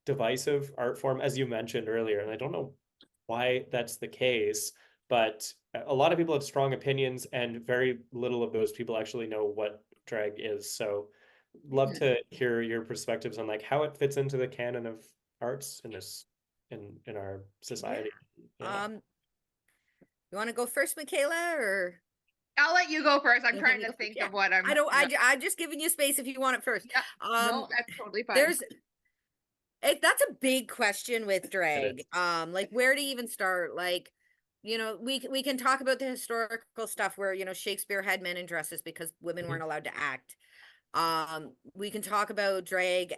[SPEAKER 1] divisive art form, as you mentioned earlier, and I don't know why that's the case, but a lot of people have strong opinions, and very little of those people actually know what drag is. So, love to hear your perspectives on like how it fits into the canon of arts in this in our
[SPEAKER 2] Yeah.
[SPEAKER 1] society. Yeah.
[SPEAKER 2] Um, you want to go first, Michaela, or
[SPEAKER 3] I'll let you go first. I'm
[SPEAKER 2] you'll let
[SPEAKER 3] trying
[SPEAKER 2] me
[SPEAKER 3] to
[SPEAKER 2] go first?
[SPEAKER 3] think
[SPEAKER 2] Yeah.
[SPEAKER 3] of what
[SPEAKER 2] I
[SPEAKER 3] I'm.
[SPEAKER 2] don't, I'm just giving you space if you want it first.
[SPEAKER 3] Yeah. No,
[SPEAKER 2] Um,
[SPEAKER 3] that's totally fine.
[SPEAKER 2] there's that's a big question with
[SPEAKER 1] It
[SPEAKER 2] drag.
[SPEAKER 1] is.
[SPEAKER 2] Like where to even start? Like, you know, we can talk about the historical stuff where, you know, Shakespeare had men in dresses because women
[SPEAKER 1] Mhm.
[SPEAKER 2] weren't allowed to act. We can talk about drag,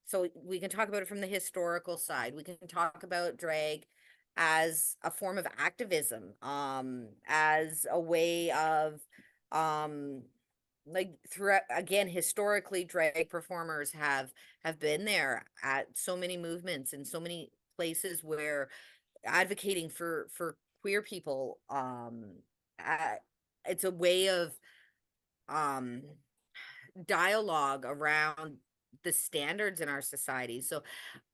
[SPEAKER 2] so we can talk about it from the historical side. We can talk about drag as a form of activism, as a way of, um, like throughout again historically drag performers have been there at so many movements and so many places where advocating for queer people. Uh, it's a way of um dialogue around the standards in our society. So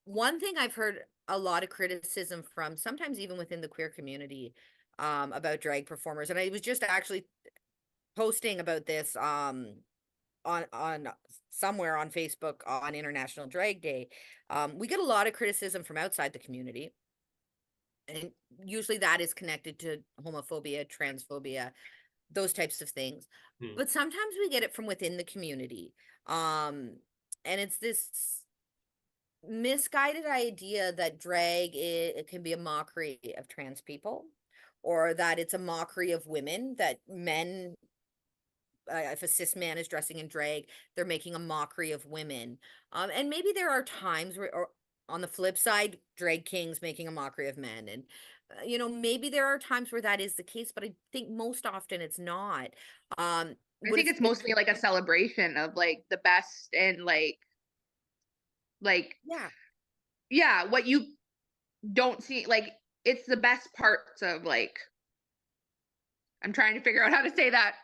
[SPEAKER 2] one thing I've heard a lot of criticism from, sometimes even within the queer community, about drag performers, and I was just actually posting about this on somewhere on Facebook on International Drag Day. We get a lot of criticism from outside the community, and usually that is connected to homophobia, transphobia, those types of things.
[SPEAKER 1] Hmm.
[SPEAKER 2] But sometimes we get it from within the community. And it's this misguided idea that drag it can be a mockery of trans people, or that it's a mockery of women, that men, if a cis man is dressing in drag, they're making a mockery of women. And maybe there are times where, or on the flip side, drag kings making a mockery of men. And, maybe there are times where that is the case, but I think most often it's not.
[SPEAKER 3] I
[SPEAKER 2] What
[SPEAKER 3] think it's mostly like a celebration of like the best and like
[SPEAKER 2] yeah.
[SPEAKER 3] yeah, what you don't see, like it's the best parts of like, I'm trying to figure out how to say that.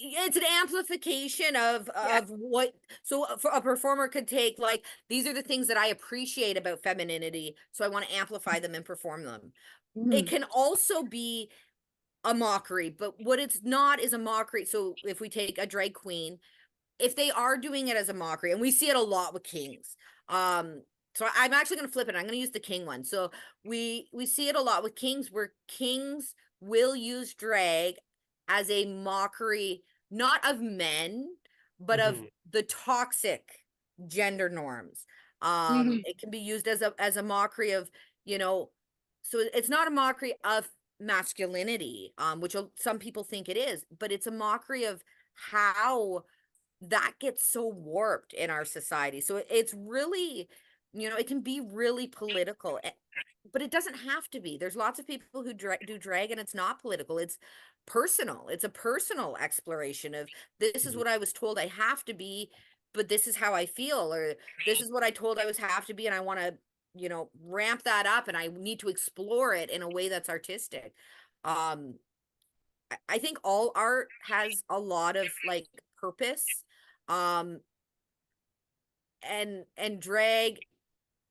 [SPEAKER 2] It's an amplification of
[SPEAKER 3] Yeah.
[SPEAKER 2] what, so a performer could take, like, these are the things that I appreciate about femininity, so I want to amplify them and perform them. It
[SPEAKER 3] Mhm.
[SPEAKER 2] can also be a mockery, but what it's not is a mockery. So if we take a drag queen, if they are doing it as a mockery, and we see it a lot with kings, so I'm actually going to flip it. I'm going to use the king one. So we see it a lot with kings, where kings will use drag as a mockery, not of men, but of
[SPEAKER 1] Mhm.
[SPEAKER 2] the toxic gender norms.
[SPEAKER 3] Mhm.
[SPEAKER 2] It can be used as a mockery of, so it's not a mockery of masculinity, which some people think it is, but it's a mockery of how that gets so warped in our society. So it's really, it can be really political, but it doesn't have to be. There's lots of people who do drag and it's not political. It's personal. It's a personal exploration of, this is
[SPEAKER 1] Mhm.
[SPEAKER 2] what I was told I have to be, but this is how I feel, or this is what I told I was have to be, and I want to, ramp that up, and I need to explore it in a way that's artistic. Um, I think all art has a lot of like purpose. Um, and drag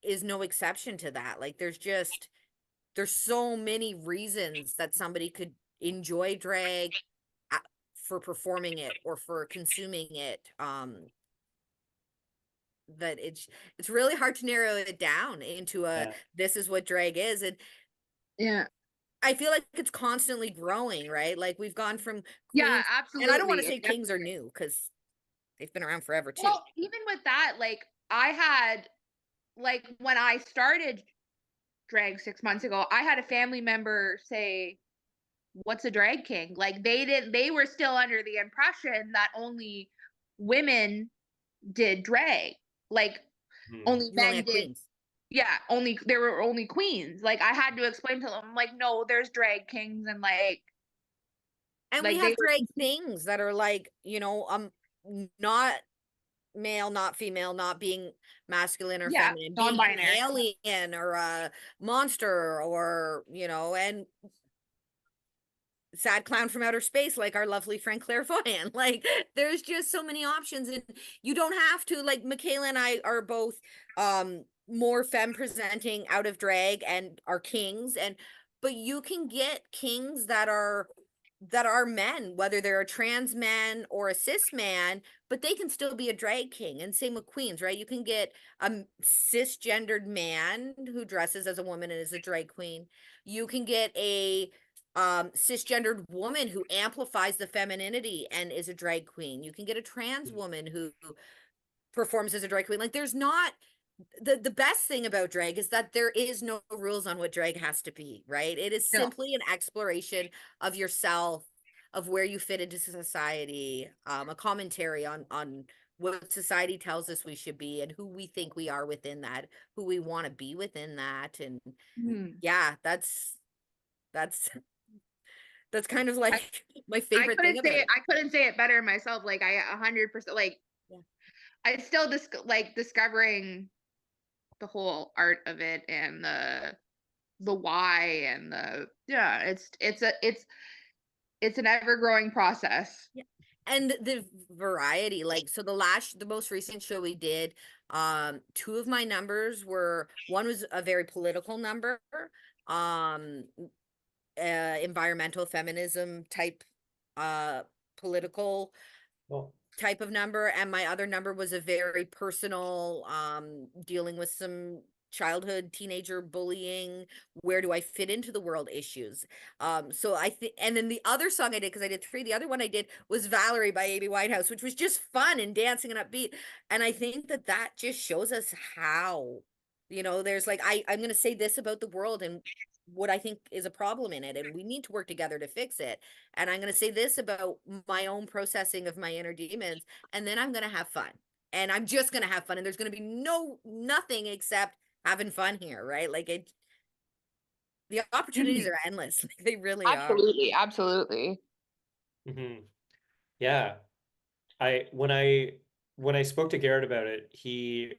[SPEAKER 2] is no exception to that. Like there's so many reasons that somebody could enjoy drag, a- for performing it or for consuming it. That it's really hard to narrow it down into
[SPEAKER 1] Yeah.
[SPEAKER 2] this is what drag is. And
[SPEAKER 3] Yeah.
[SPEAKER 2] I feel like it's constantly growing, right? Like we've gone from
[SPEAKER 3] Yeah,
[SPEAKER 2] queens, and I don't want to
[SPEAKER 3] absolutely.
[SPEAKER 2] say kings are new, because they've been around forever too.
[SPEAKER 3] Well, even with that, like I had, like when I started drag 6 months ago, I had a family member say, "What's a drag king?" Like they were still under the impression that only women did drag. Like
[SPEAKER 1] Mhm.
[SPEAKER 3] only
[SPEAKER 2] You only
[SPEAKER 3] men
[SPEAKER 2] had
[SPEAKER 3] did,
[SPEAKER 2] queens.
[SPEAKER 3] yeah, only there were only queens. Like I had to explain to them, like, no, there's drag kings, and
[SPEAKER 2] And we
[SPEAKER 3] like they
[SPEAKER 2] have
[SPEAKER 3] were
[SPEAKER 2] drag things that are like, not male, not female, not being masculine or
[SPEAKER 3] yeah,
[SPEAKER 2] feminine, being an
[SPEAKER 3] non-binary.
[SPEAKER 2] alien or a monster, or, and sad clown from outer space, like our lovely friend Clairvoyant. Like there's just so many options, and you don't have to, like, Michaela and I are both more femme presenting out of drag and are kings, and but you can get kings that are men, whether they're a trans man or a cis man, but they can still be a drag king. And same with queens, right? You can get a cisgendered man who dresses as a woman and is a drag queen. You can get a cisgendered woman who amplifies the femininity and is a drag queen. You can get a trans
[SPEAKER 1] Mhm.
[SPEAKER 2] woman who performs as a drag queen. Like there's not, the best thing about drag is that there is no rules on what drag has to be, right? It is
[SPEAKER 3] No.
[SPEAKER 2] simply an exploration of yourself, of where you fit into society, a commentary on what society tells us we should be, and who we think we are within that, who we want to be within that. And
[SPEAKER 3] Mhm.
[SPEAKER 2] yeah, that's that's kind of
[SPEAKER 3] I,
[SPEAKER 2] like my
[SPEAKER 3] I
[SPEAKER 2] favorite thing
[SPEAKER 3] couldn't say
[SPEAKER 2] about
[SPEAKER 3] it.
[SPEAKER 2] it.
[SPEAKER 3] I couldn't say it better myself. Like I 100%, like
[SPEAKER 2] Yeah.
[SPEAKER 3] I still like discovering the whole art of it and the why and yeah, it's an ever growing process.
[SPEAKER 2] Yeah. And the variety, like, so the most recent show we did, two of my numbers were, one was a very political number, um, environmental feminism type, political
[SPEAKER 1] Well,
[SPEAKER 2] type of number, and my other number was a very personal, dealing with some childhood teenager bullying, where do I fit into the world issues. So I think, and then the other song I did, because I did three, the other one I did was Valerie by Amy Winehouse, which was just fun and dancing and upbeat. And I think that that just shows us how, there's like, I'm going to say this about the world and what I think is a problem in it, and we need to work together to fix it. And I'm going to say this about my own processing of my inner demons, and then I'm going to have fun. And I'm just going to have fun, and there's going to be nothing except having fun here, right? Like, the opportunities
[SPEAKER 3] Mhm.
[SPEAKER 2] are endless. Like, they really are.
[SPEAKER 3] Absolutely, absolutely.
[SPEAKER 1] Yeah. When I spoke to Garrett about it, he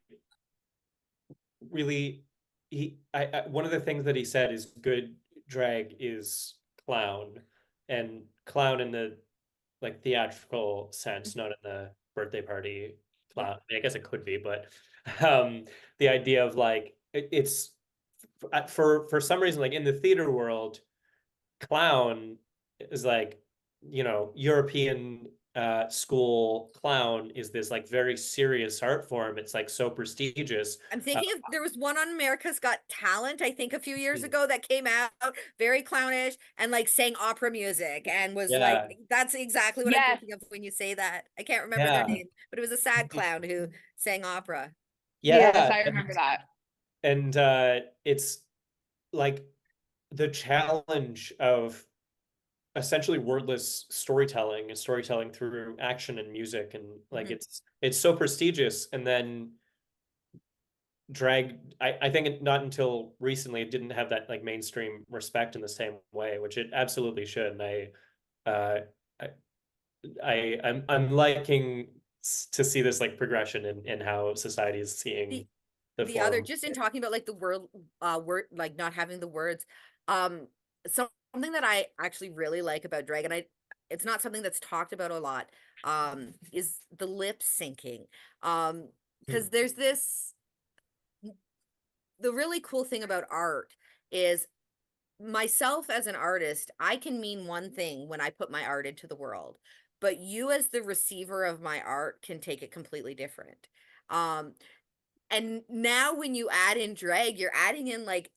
[SPEAKER 1] really one of the things that he said is good drag is clown, and clown in the like theatrical sense, not in the birthday party
[SPEAKER 2] Yeah.
[SPEAKER 1] clown. I mean, I guess it could be, but the idea of like it's for some reason, like in the theater world, clown is like, European school clown is this like very serious art form. It's like so prestigious.
[SPEAKER 2] I'm
[SPEAKER 1] Uh,
[SPEAKER 2] thinking of, there was one on America's Got Talent, I think a few years ago, that came out very clownish and like sang opera music and was like,
[SPEAKER 1] yeah,
[SPEAKER 2] that's exactly what I'm
[SPEAKER 3] Yes,
[SPEAKER 2] thinking of when you say that. I can't remember their
[SPEAKER 1] yeah,
[SPEAKER 2] name, but it was a sad clown who sang opera.
[SPEAKER 3] yes,
[SPEAKER 1] yeah,
[SPEAKER 3] I remember that.
[SPEAKER 1] and it's like the challenge of essentially wordless storytelling and storytelling through action and music, and like
[SPEAKER 2] Mhm.
[SPEAKER 1] it's so prestigious, and then drag, I think not until recently it didn't have that like mainstream respect in the same way, which it absolutely should. And uh I, I'm liking to see this like progression in how society is seeing
[SPEAKER 2] The
[SPEAKER 1] the
[SPEAKER 2] the other,
[SPEAKER 1] form.
[SPEAKER 2] just in talking about like the word, like not having the words, um something that I actually really like about drag, and it's not something that's talked about a lot, is the lip syncing.
[SPEAKER 1] Hmm.
[SPEAKER 2] Because there's this, the really cool thing about art is, myself as an artist, I can mean one thing when I put my art into the world, but you as the receiver of my art can take it completely different. Um, and now when you add in drag, you're adding in like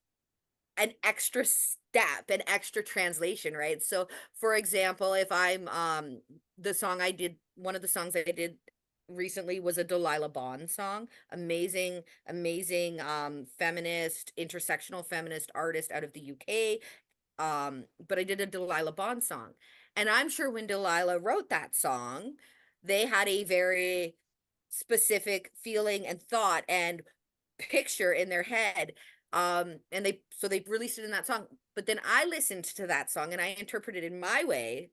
[SPEAKER 2] an extra step, an extra translation, right? So for example, if I'm one of the songs I did recently was a Delilah Bond song. Amazing, amazing, feminist, intersectional feminist artist out of the UK. But I did a Delilah Bond song. And I'm sure when Delilah wrote that song, they had a very specific feeling and thought and picture in their head. And they released it in that song. But then I listened to that song and I interpreted it in my way,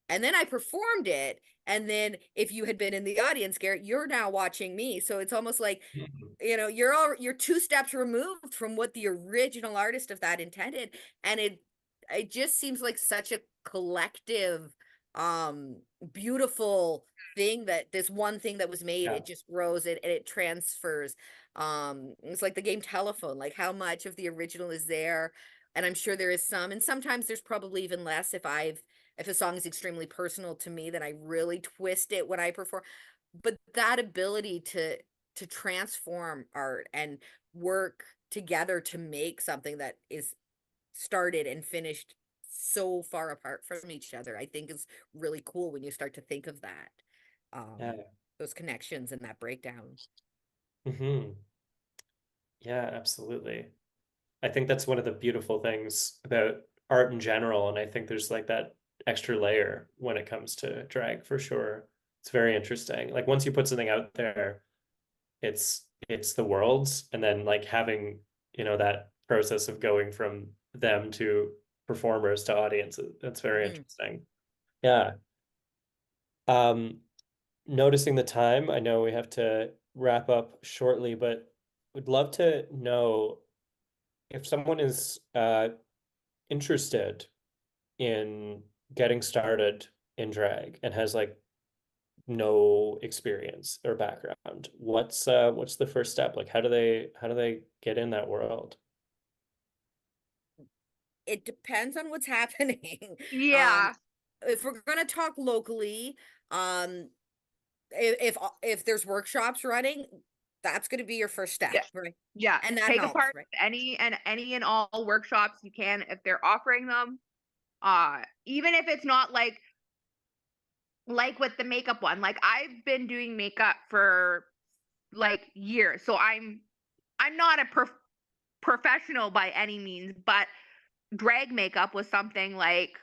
[SPEAKER 2] and then I performed it. And then if you had been in the audience, Garrett, you're now watching me. So it's almost like, you're two steps removed from what the original artist of that intended. And it just seems like such a collective, um beautiful thing, that this one thing that was made,
[SPEAKER 1] Yeah.
[SPEAKER 2] it just grows it and it transfers. It's like the game Telephone, like how much of the original is there. And I'm sure there is some, and sometimes there's probably even less if a song is extremely personal to me, then I really twist it when I perform. But that ability to transform art and work together to make something that is started and finished so far apart from each other, I think is really cool when you start to think of that.
[SPEAKER 1] Yeah.
[SPEAKER 2] Those connections and that breakdown.
[SPEAKER 1] Hmm. Yeah, absolutely. I think that's one of the beautiful things about art in general, and I think there's like that extra layer when it comes to drag for sure. It's very interesting. Like once you put something out there, it's the world's, and then like having, that process of going from them to performers to audiences. That's very
[SPEAKER 2] Mhm.
[SPEAKER 1] interesting. Yeah. Um, Noticing the time, I know we have to wrap up shortly, but would love to know if someone is interested in getting started in drag and has like no experience or background, what's the first step? Like, how do they get in that world?
[SPEAKER 2] It depends on what's happening.
[SPEAKER 3] Yeah.
[SPEAKER 2] If we're gonna talk locally, um, if there's workshops running, that's gonna be your first step,
[SPEAKER 3] Yeah.
[SPEAKER 2] right?
[SPEAKER 3] Yeah.
[SPEAKER 2] And that
[SPEAKER 3] Take
[SPEAKER 2] helps,
[SPEAKER 3] apart
[SPEAKER 2] right?
[SPEAKER 3] any and all workshops you can if they're offering them. Even if it's not like with the makeup one. Like I've been doing makeup for like years. So I'm not a professional by any means, but drag makeup was something like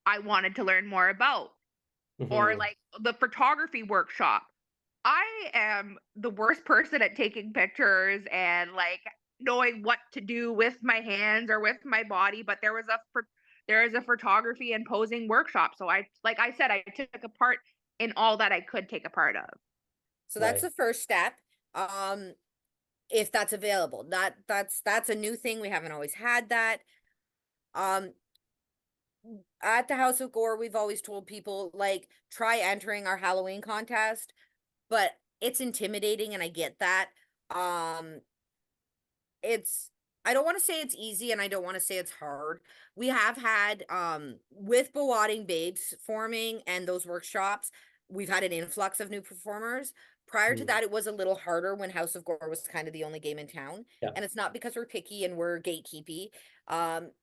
[SPEAKER 3] I wanted to learn more about. Or
[SPEAKER 1] Hmm.
[SPEAKER 3] like the photography workshop. I am the worst person at taking pictures and like knowing what to do with my hands or with my body, but there is a photography and posing workshop. So like I said, I took a part in all that I could take a part of.
[SPEAKER 2] So that's
[SPEAKER 1] Right.
[SPEAKER 2] the first step. Um, if that's available. That's a new thing. We haven't always had that. Um, at the House of Gore, we've always told people like try entering our Halloween contest, but it's intimidating and I get that. Um, it's I don't want to say it's easy and I don't want to say it's hard. We have had with Bewatting Babes forming and those workshops, we've had an influx of new performers. Prior to
[SPEAKER 1] Mm.
[SPEAKER 2] that, it was a little harder when House of Gore was kind of the only game in town.
[SPEAKER 1] Yeah.
[SPEAKER 2] And it's not because we're picky and we're gatekeepy.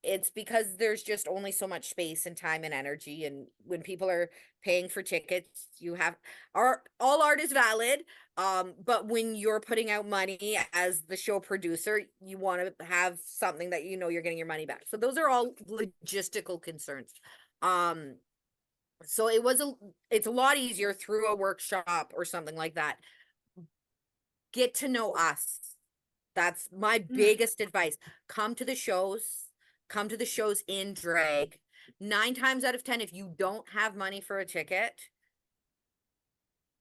[SPEAKER 2] It's because there's just only so much space and time and energy. And when people are paying for tickets, you have all art is valid. But when you're putting out money as the show producer, you want to have something that you know you're getting your money back. So those are all logistical concerns. Um, so it's a lot easier through a workshop or something like that. Get to know us. That's my
[SPEAKER 3] Mm.
[SPEAKER 2] biggest advice. Come to the shows, come to the shows in drag. 9 times out of 10, if you don't have money for a ticket,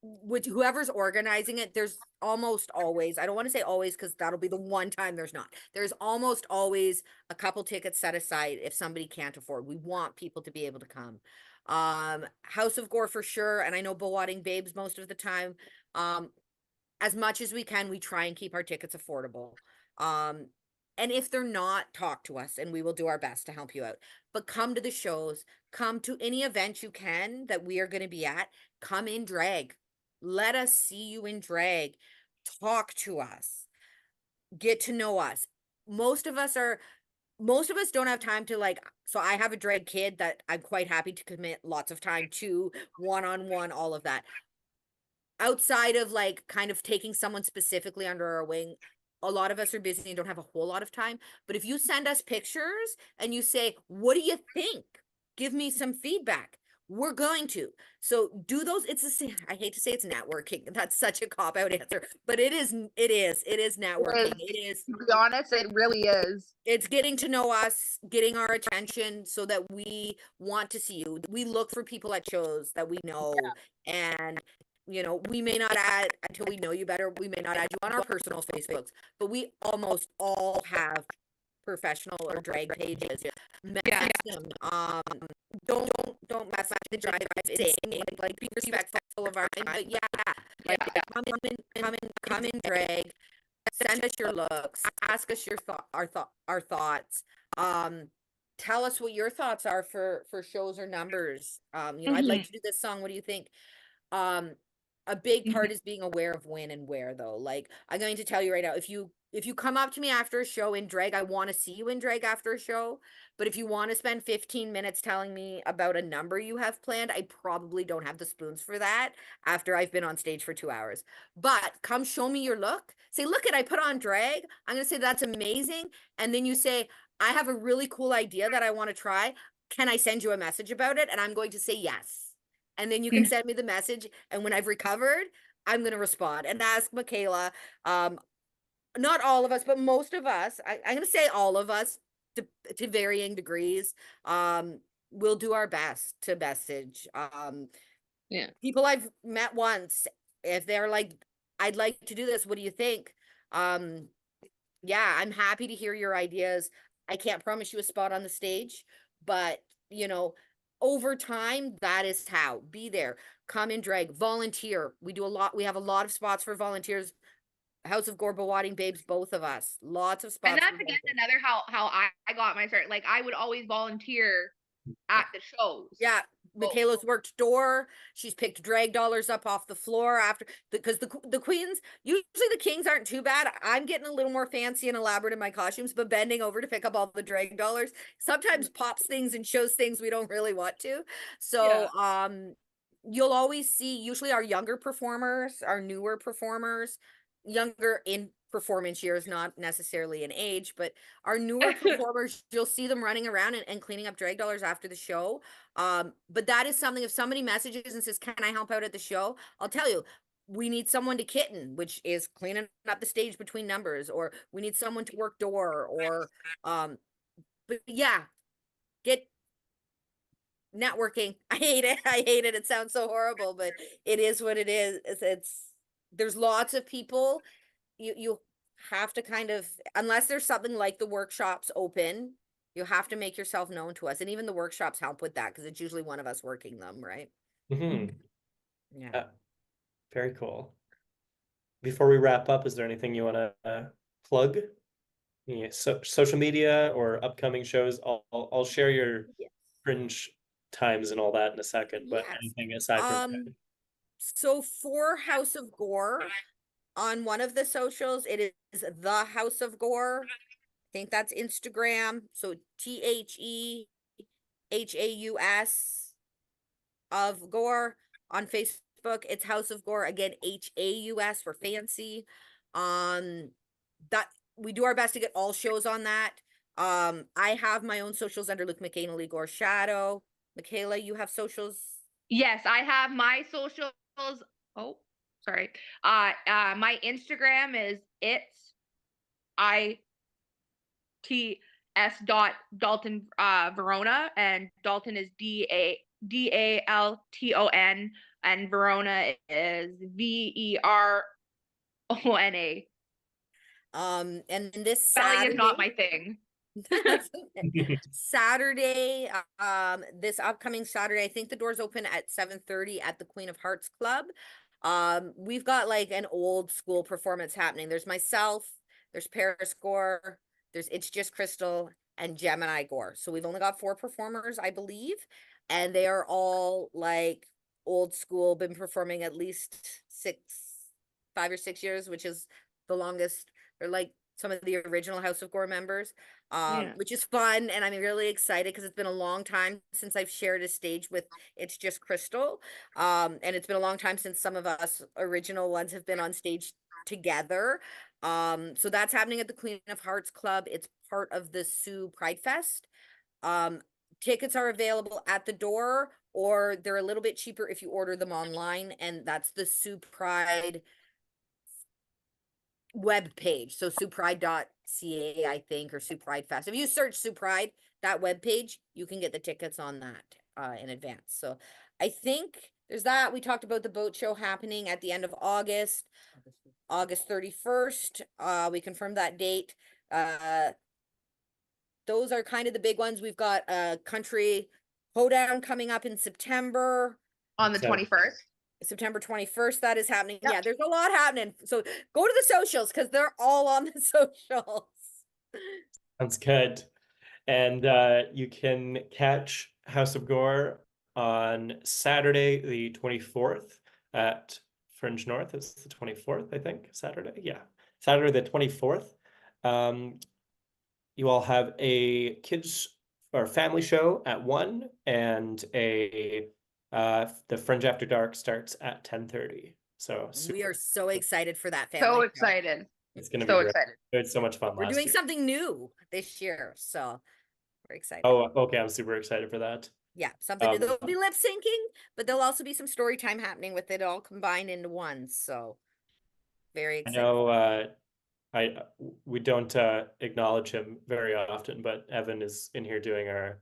[SPEAKER 2] with whoever's organizing it, there's almost always, I don't want to say always because that'll be the one time there's not. There's almost always a couple tickets set aside if somebody can't afford. We want people to be able to come. House of Gore for sure, and I know Bewatting Babes most of the time. Um, as much as we can, we try and keep our tickets affordable. Um, and if they're not, talk to us and we will do our best to help you out. But come to the shows, come to any event you can that we are going to be at, come in drag. Let us see you in drag. Talk to us. Get to know us. Most of us are most of us don't have time to like so I have a drag kid that I'm quite happy to commit lots of time to one-on-one, all of that outside of like kind of taking someone specifically under our wing. A lot of us are busy and don't have a whole lot of time, but if you send us pictures and you say, what do you think, give me some feedback, we're going to. So do those. It's the same. I hate to say it's networking, that's such a cop-out answer, but it is networking.
[SPEAKER 3] It is,
[SPEAKER 2] It is
[SPEAKER 3] to be honest, it really is.
[SPEAKER 2] it's getting to know us, getting our attention so that we want to see you. We look for people at shows that we know. And, we may not add until we know you better. We may not add you on our personal Facebooks, but we almost all have professional or drag pages.
[SPEAKER 3] Yeah.
[SPEAKER 2] Message them. Don't don't message the drive insane. Like be respectful of our time. But yeah, like
[SPEAKER 3] Yeah.
[SPEAKER 2] come in drag, send us your looks, ask us our thoughts. Tell us what your thoughts are for shows or numbers. I'd like
[SPEAKER 3] Mhm.
[SPEAKER 2] to do this song. What do you think? Um, a big
[SPEAKER 3] Mhm.
[SPEAKER 2] part is being aware of when and where though. Like I'm going to tell you right now, if you come up to me after a show in drag, I want to see you in drag after a show. But if you want to spend 15 minutes telling me about a number you have planned, I probably don't have the spoons for that after I've been on stage for 2 hours. But come show me your look. Say, look at I put on drag. I'm gonna say that's amazing. And then you say, I have a really cool idea that I want to try. Can I send you a message about it? And I'm going to say yes. And then you can send me the message. And when I've recovered, I'm going to respond and ask Michaela. Not all of us, but most of us, I'm going to say all of us to varying degrees, will do our best to message.
[SPEAKER 3] Yeah.
[SPEAKER 2] People I've met once, if they're like, I'd like to do this, what do you think? Um, yeah, I'm happy to hear your ideas. I can't promise you a spot on the stage, but you know, over time, that is how. Be there, come in drag, volunteer. We do a lot. We have a lot of spots for volunteers. House of Gore, Bawading Babes, both of us. Lots of spots.
[SPEAKER 3] And
[SPEAKER 2] for
[SPEAKER 3] that's again
[SPEAKER 2] volunteers.
[SPEAKER 3] another how I got my start. Like I would always volunteer at the shows.
[SPEAKER 2] Yeah, Michaela's worked door. She's picked drag dollars up off the floor after because the queens, usually the kings aren't too bad. I'm getting a little more fancy and elaborate in my costumes, but bending over to pick up all the drag dollars sometimes pops things and shows things we don't really want to. So you'll always see usually our younger performers, our newer performers, younger in performance years, not necessarily in age, but our newer performers, you'll see them running around and cleaning up drag dollars after the show. But that is something, if somebody messages and says, can I help out at the show? I'll tell you, we need someone to kitten, which is cleaning up the stage between numbers, or we need someone to work door, or but yeah, get networking. I hate it. I hate it. It sounds so horrible, but it is what it is. It's there's lots of people. You have to kind of, unless there's something like the workshops open, you have to make yourself known to us. And even the workshops help with that because it's usually one of us working them, right?
[SPEAKER 1] Mm-hmm.
[SPEAKER 2] Yeah.
[SPEAKER 1] Very cool. Before we wrap up, is there anything you want to plug? Yeah, social media or upcoming shows? I'll share your
[SPEAKER 2] Yes.
[SPEAKER 1] Fringe times and all that in a second, but
[SPEAKER 2] Yes.
[SPEAKER 1] anything aside from that?
[SPEAKER 2] So for House of Gore, on one of the socials, it is the House of Gore. I think that's Instagram. So THEHAUS of Gore. On Facebook, it's House of Gore. Again, HAUS for fancy. That we do our best to get all shows on that. I have my own socials under Luke McCain, Lee Gore Shadow. Michaela, you have socials?
[SPEAKER 3] Yes, I have my socials. Oh, sorry. My Instagram is ITS Dalton Verona, and Dalton is DALTON, and Verona is VERONA.
[SPEAKER 2] And then this
[SPEAKER 3] Spelling
[SPEAKER 2] Saturday
[SPEAKER 3] is not my thing.
[SPEAKER 2] Saturday, this upcoming Saturday, I think the doors open at 7:30 at the Queen of Hearts Club. We've got like an old school performance happening. There's myself, there's Paris Gore, there's It's Just Crystal, and Gemini Gore. So we've only got 4 performers, I believe, and they are all like old school, been performing at least 5 or 6 years, which is the longest. They're like some of the original House of Gore members, which is fun. And I'm really excited because it's been a long time since I've shared a stage with It's Just Crystal. And it's been a long time since some of us original ones have been on stage together. So that's happening at the Queen of Hearts Club. It's part of the Sioux Pride Fest. Tickets are available at the door, or they're a little bit cheaper if you order them online. And that's the Sioux Pride web page. So SiouxPride.ca, I think, or Sioux Pride Fest. If you search Sioux Pride, that web page, you can get the tickets on that in advance. So I think there's that. We talked about the boat show happening at the end of August, August 31st. We confirmed that date. Those are kind of the big ones. We've got Country Hoedown coming up in September.
[SPEAKER 3] On the 21st.
[SPEAKER 2] September 21st, that is happening.
[SPEAKER 3] Yep.
[SPEAKER 2] Yeah, there's a lot happening. So go to the socials because they're all on the socials.
[SPEAKER 1] Sounds good. And you can catch House of Gore on Saturday, the 24th at Fringe North. It's the 24th, I think. Saturday. Yeah. Saturday, the 24th. You all have a kids or family show at 1, and the Fringe After Dark starts at 10:30. So
[SPEAKER 2] we are so excited for that family.
[SPEAKER 3] So excited.
[SPEAKER 1] It's going to
[SPEAKER 3] So
[SPEAKER 1] be great.
[SPEAKER 3] excited.
[SPEAKER 1] It's so much fun.
[SPEAKER 2] We're doing
[SPEAKER 1] year.
[SPEAKER 2] something new this year, so we're excited.
[SPEAKER 1] Oh, okay. I'm super excited for that.
[SPEAKER 2] Yeah, something new. There'll be lip syncing, but there'll also be some story time happening with it all combined into one. So very excited.
[SPEAKER 1] I know we don't acknowledge him very often, but Evan is in here doing our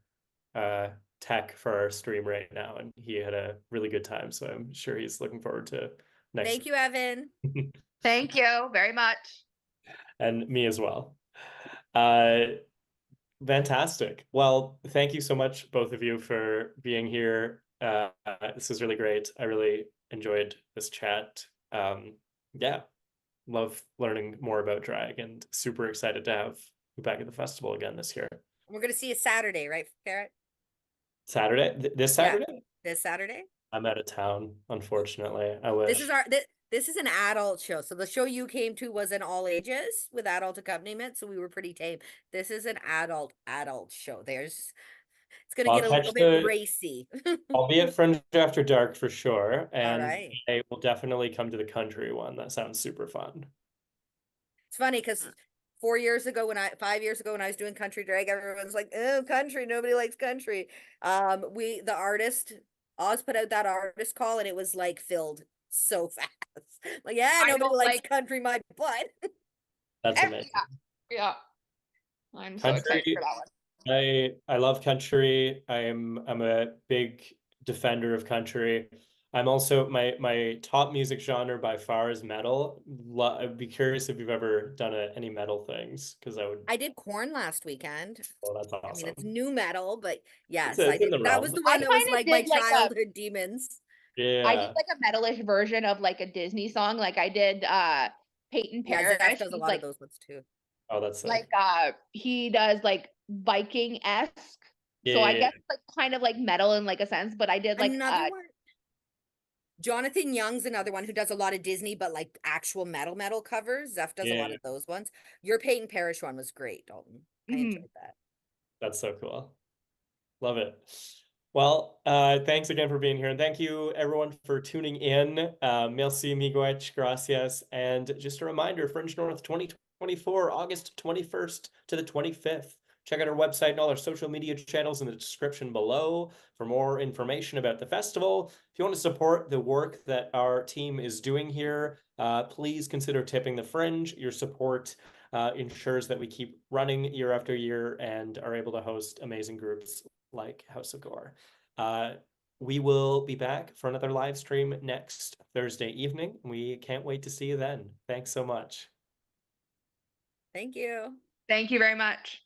[SPEAKER 1] tech for our stream right now, and he had a really good time. So I'm sure he's looking forward to next.
[SPEAKER 2] Thank you, Evan.
[SPEAKER 3] Thank you very much.
[SPEAKER 1] And me as well. Fantastic. Well, thank you so much, both of you, for being here. This is really great. I really enjoyed this chat. Yeah, love learning more about drag and super excited to have you back at the festival again this year.
[SPEAKER 2] We're gonna see you Saturday, right, Carrot?
[SPEAKER 1] Saturday? This
[SPEAKER 2] Yeah,
[SPEAKER 1] Saturday?
[SPEAKER 2] this Saturday.
[SPEAKER 1] I'm out of town, unfortunately. I
[SPEAKER 2] This is
[SPEAKER 1] wish.
[SPEAKER 2] this is an adult show. So the show you came to was an all ages with adult accompaniment, so we were pretty tame. This is an adult show. It's gonna
[SPEAKER 1] I'll
[SPEAKER 2] get a
[SPEAKER 1] catch
[SPEAKER 2] little bit
[SPEAKER 1] the
[SPEAKER 2] racy.
[SPEAKER 1] I'll be at Fringe After Dark for sure,
[SPEAKER 2] All
[SPEAKER 1] and
[SPEAKER 2] right.
[SPEAKER 1] I will definitely come to the country one. That sounds super fun.
[SPEAKER 2] It's funny because 4 years ago 5 years ago when I was doing country drag, everyone's like, "Oh, country, nobody likes country." The artist Oz put out that artist call and it was like filled so fast. Like, yeah,
[SPEAKER 3] I
[SPEAKER 2] nobody
[SPEAKER 3] don't
[SPEAKER 2] likes
[SPEAKER 3] like
[SPEAKER 2] country, my butt.
[SPEAKER 1] That's amazing.
[SPEAKER 3] yeah, yeah. I'm so excited
[SPEAKER 1] Country,
[SPEAKER 3] for that one.
[SPEAKER 1] I love country. I'm a big defender of country. I'm also my top music genre by far is metal. I'd be curious if you've ever done any metal things because I would.
[SPEAKER 2] I did corn last weekend.
[SPEAKER 1] Oh, that's
[SPEAKER 2] I mean, it's
[SPEAKER 1] awesome.
[SPEAKER 2] new metal, but yes, I
[SPEAKER 1] It's in
[SPEAKER 2] did.
[SPEAKER 1] the
[SPEAKER 2] That was
[SPEAKER 1] realm.
[SPEAKER 2] the
[SPEAKER 3] I
[SPEAKER 2] one that was
[SPEAKER 3] kind of
[SPEAKER 2] like my
[SPEAKER 3] did like
[SPEAKER 2] childhood demons.
[SPEAKER 3] I did
[SPEAKER 1] Yeah.
[SPEAKER 3] like a metalish version of like a Disney song. Like I did Peyton
[SPEAKER 2] Yeah, Zeph
[SPEAKER 3] Parrish.
[SPEAKER 2] does a
[SPEAKER 3] He's
[SPEAKER 2] lot of those ones too.
[SPEAKER 1] Oh, that's
[SPEAKER 3] like
[SPEAKER 1] sick.
[SPEAKER 3] he does like Viking-esque. So I
[SPEAKER 1] Yeah.
[SPEAKER 3] guess like kind of like metal in like a sense, but I did like
[SPEAKER 2] Another one. Jonathan Young's another one who does a lot of Disney, but like actual metal covers. Zeph does a lot
[SPEAKER 1] Yeah.
[SPEAKER 2] of those ones. Your Peyton Parrish one was great, Dalton. I
[SPEAKER 3] mhm.
[SPEAKER 2] enjoyed that.
[SPEAKER 1] That's so cool. Love it. Well, thanks again for being here. And thank you everyone for tuning in. Merci, miigwech, gracias. And just a reminder, Fringe North 2024, August 21st to the 25th. Check out our website and all our social media channels in the description below for more information about the festival. If you want to support the work that our team is doing here, please consider tipping the Fringe. Your support ensures that we keep running year after year and are able to host amazing groups like House of Gore. We will be back for another live stream next Thursday evening. We can't wait to see you then. Thanks so much.
[SPEAKER 2] Thank you.
[SPEAKER 3] Thank you very much.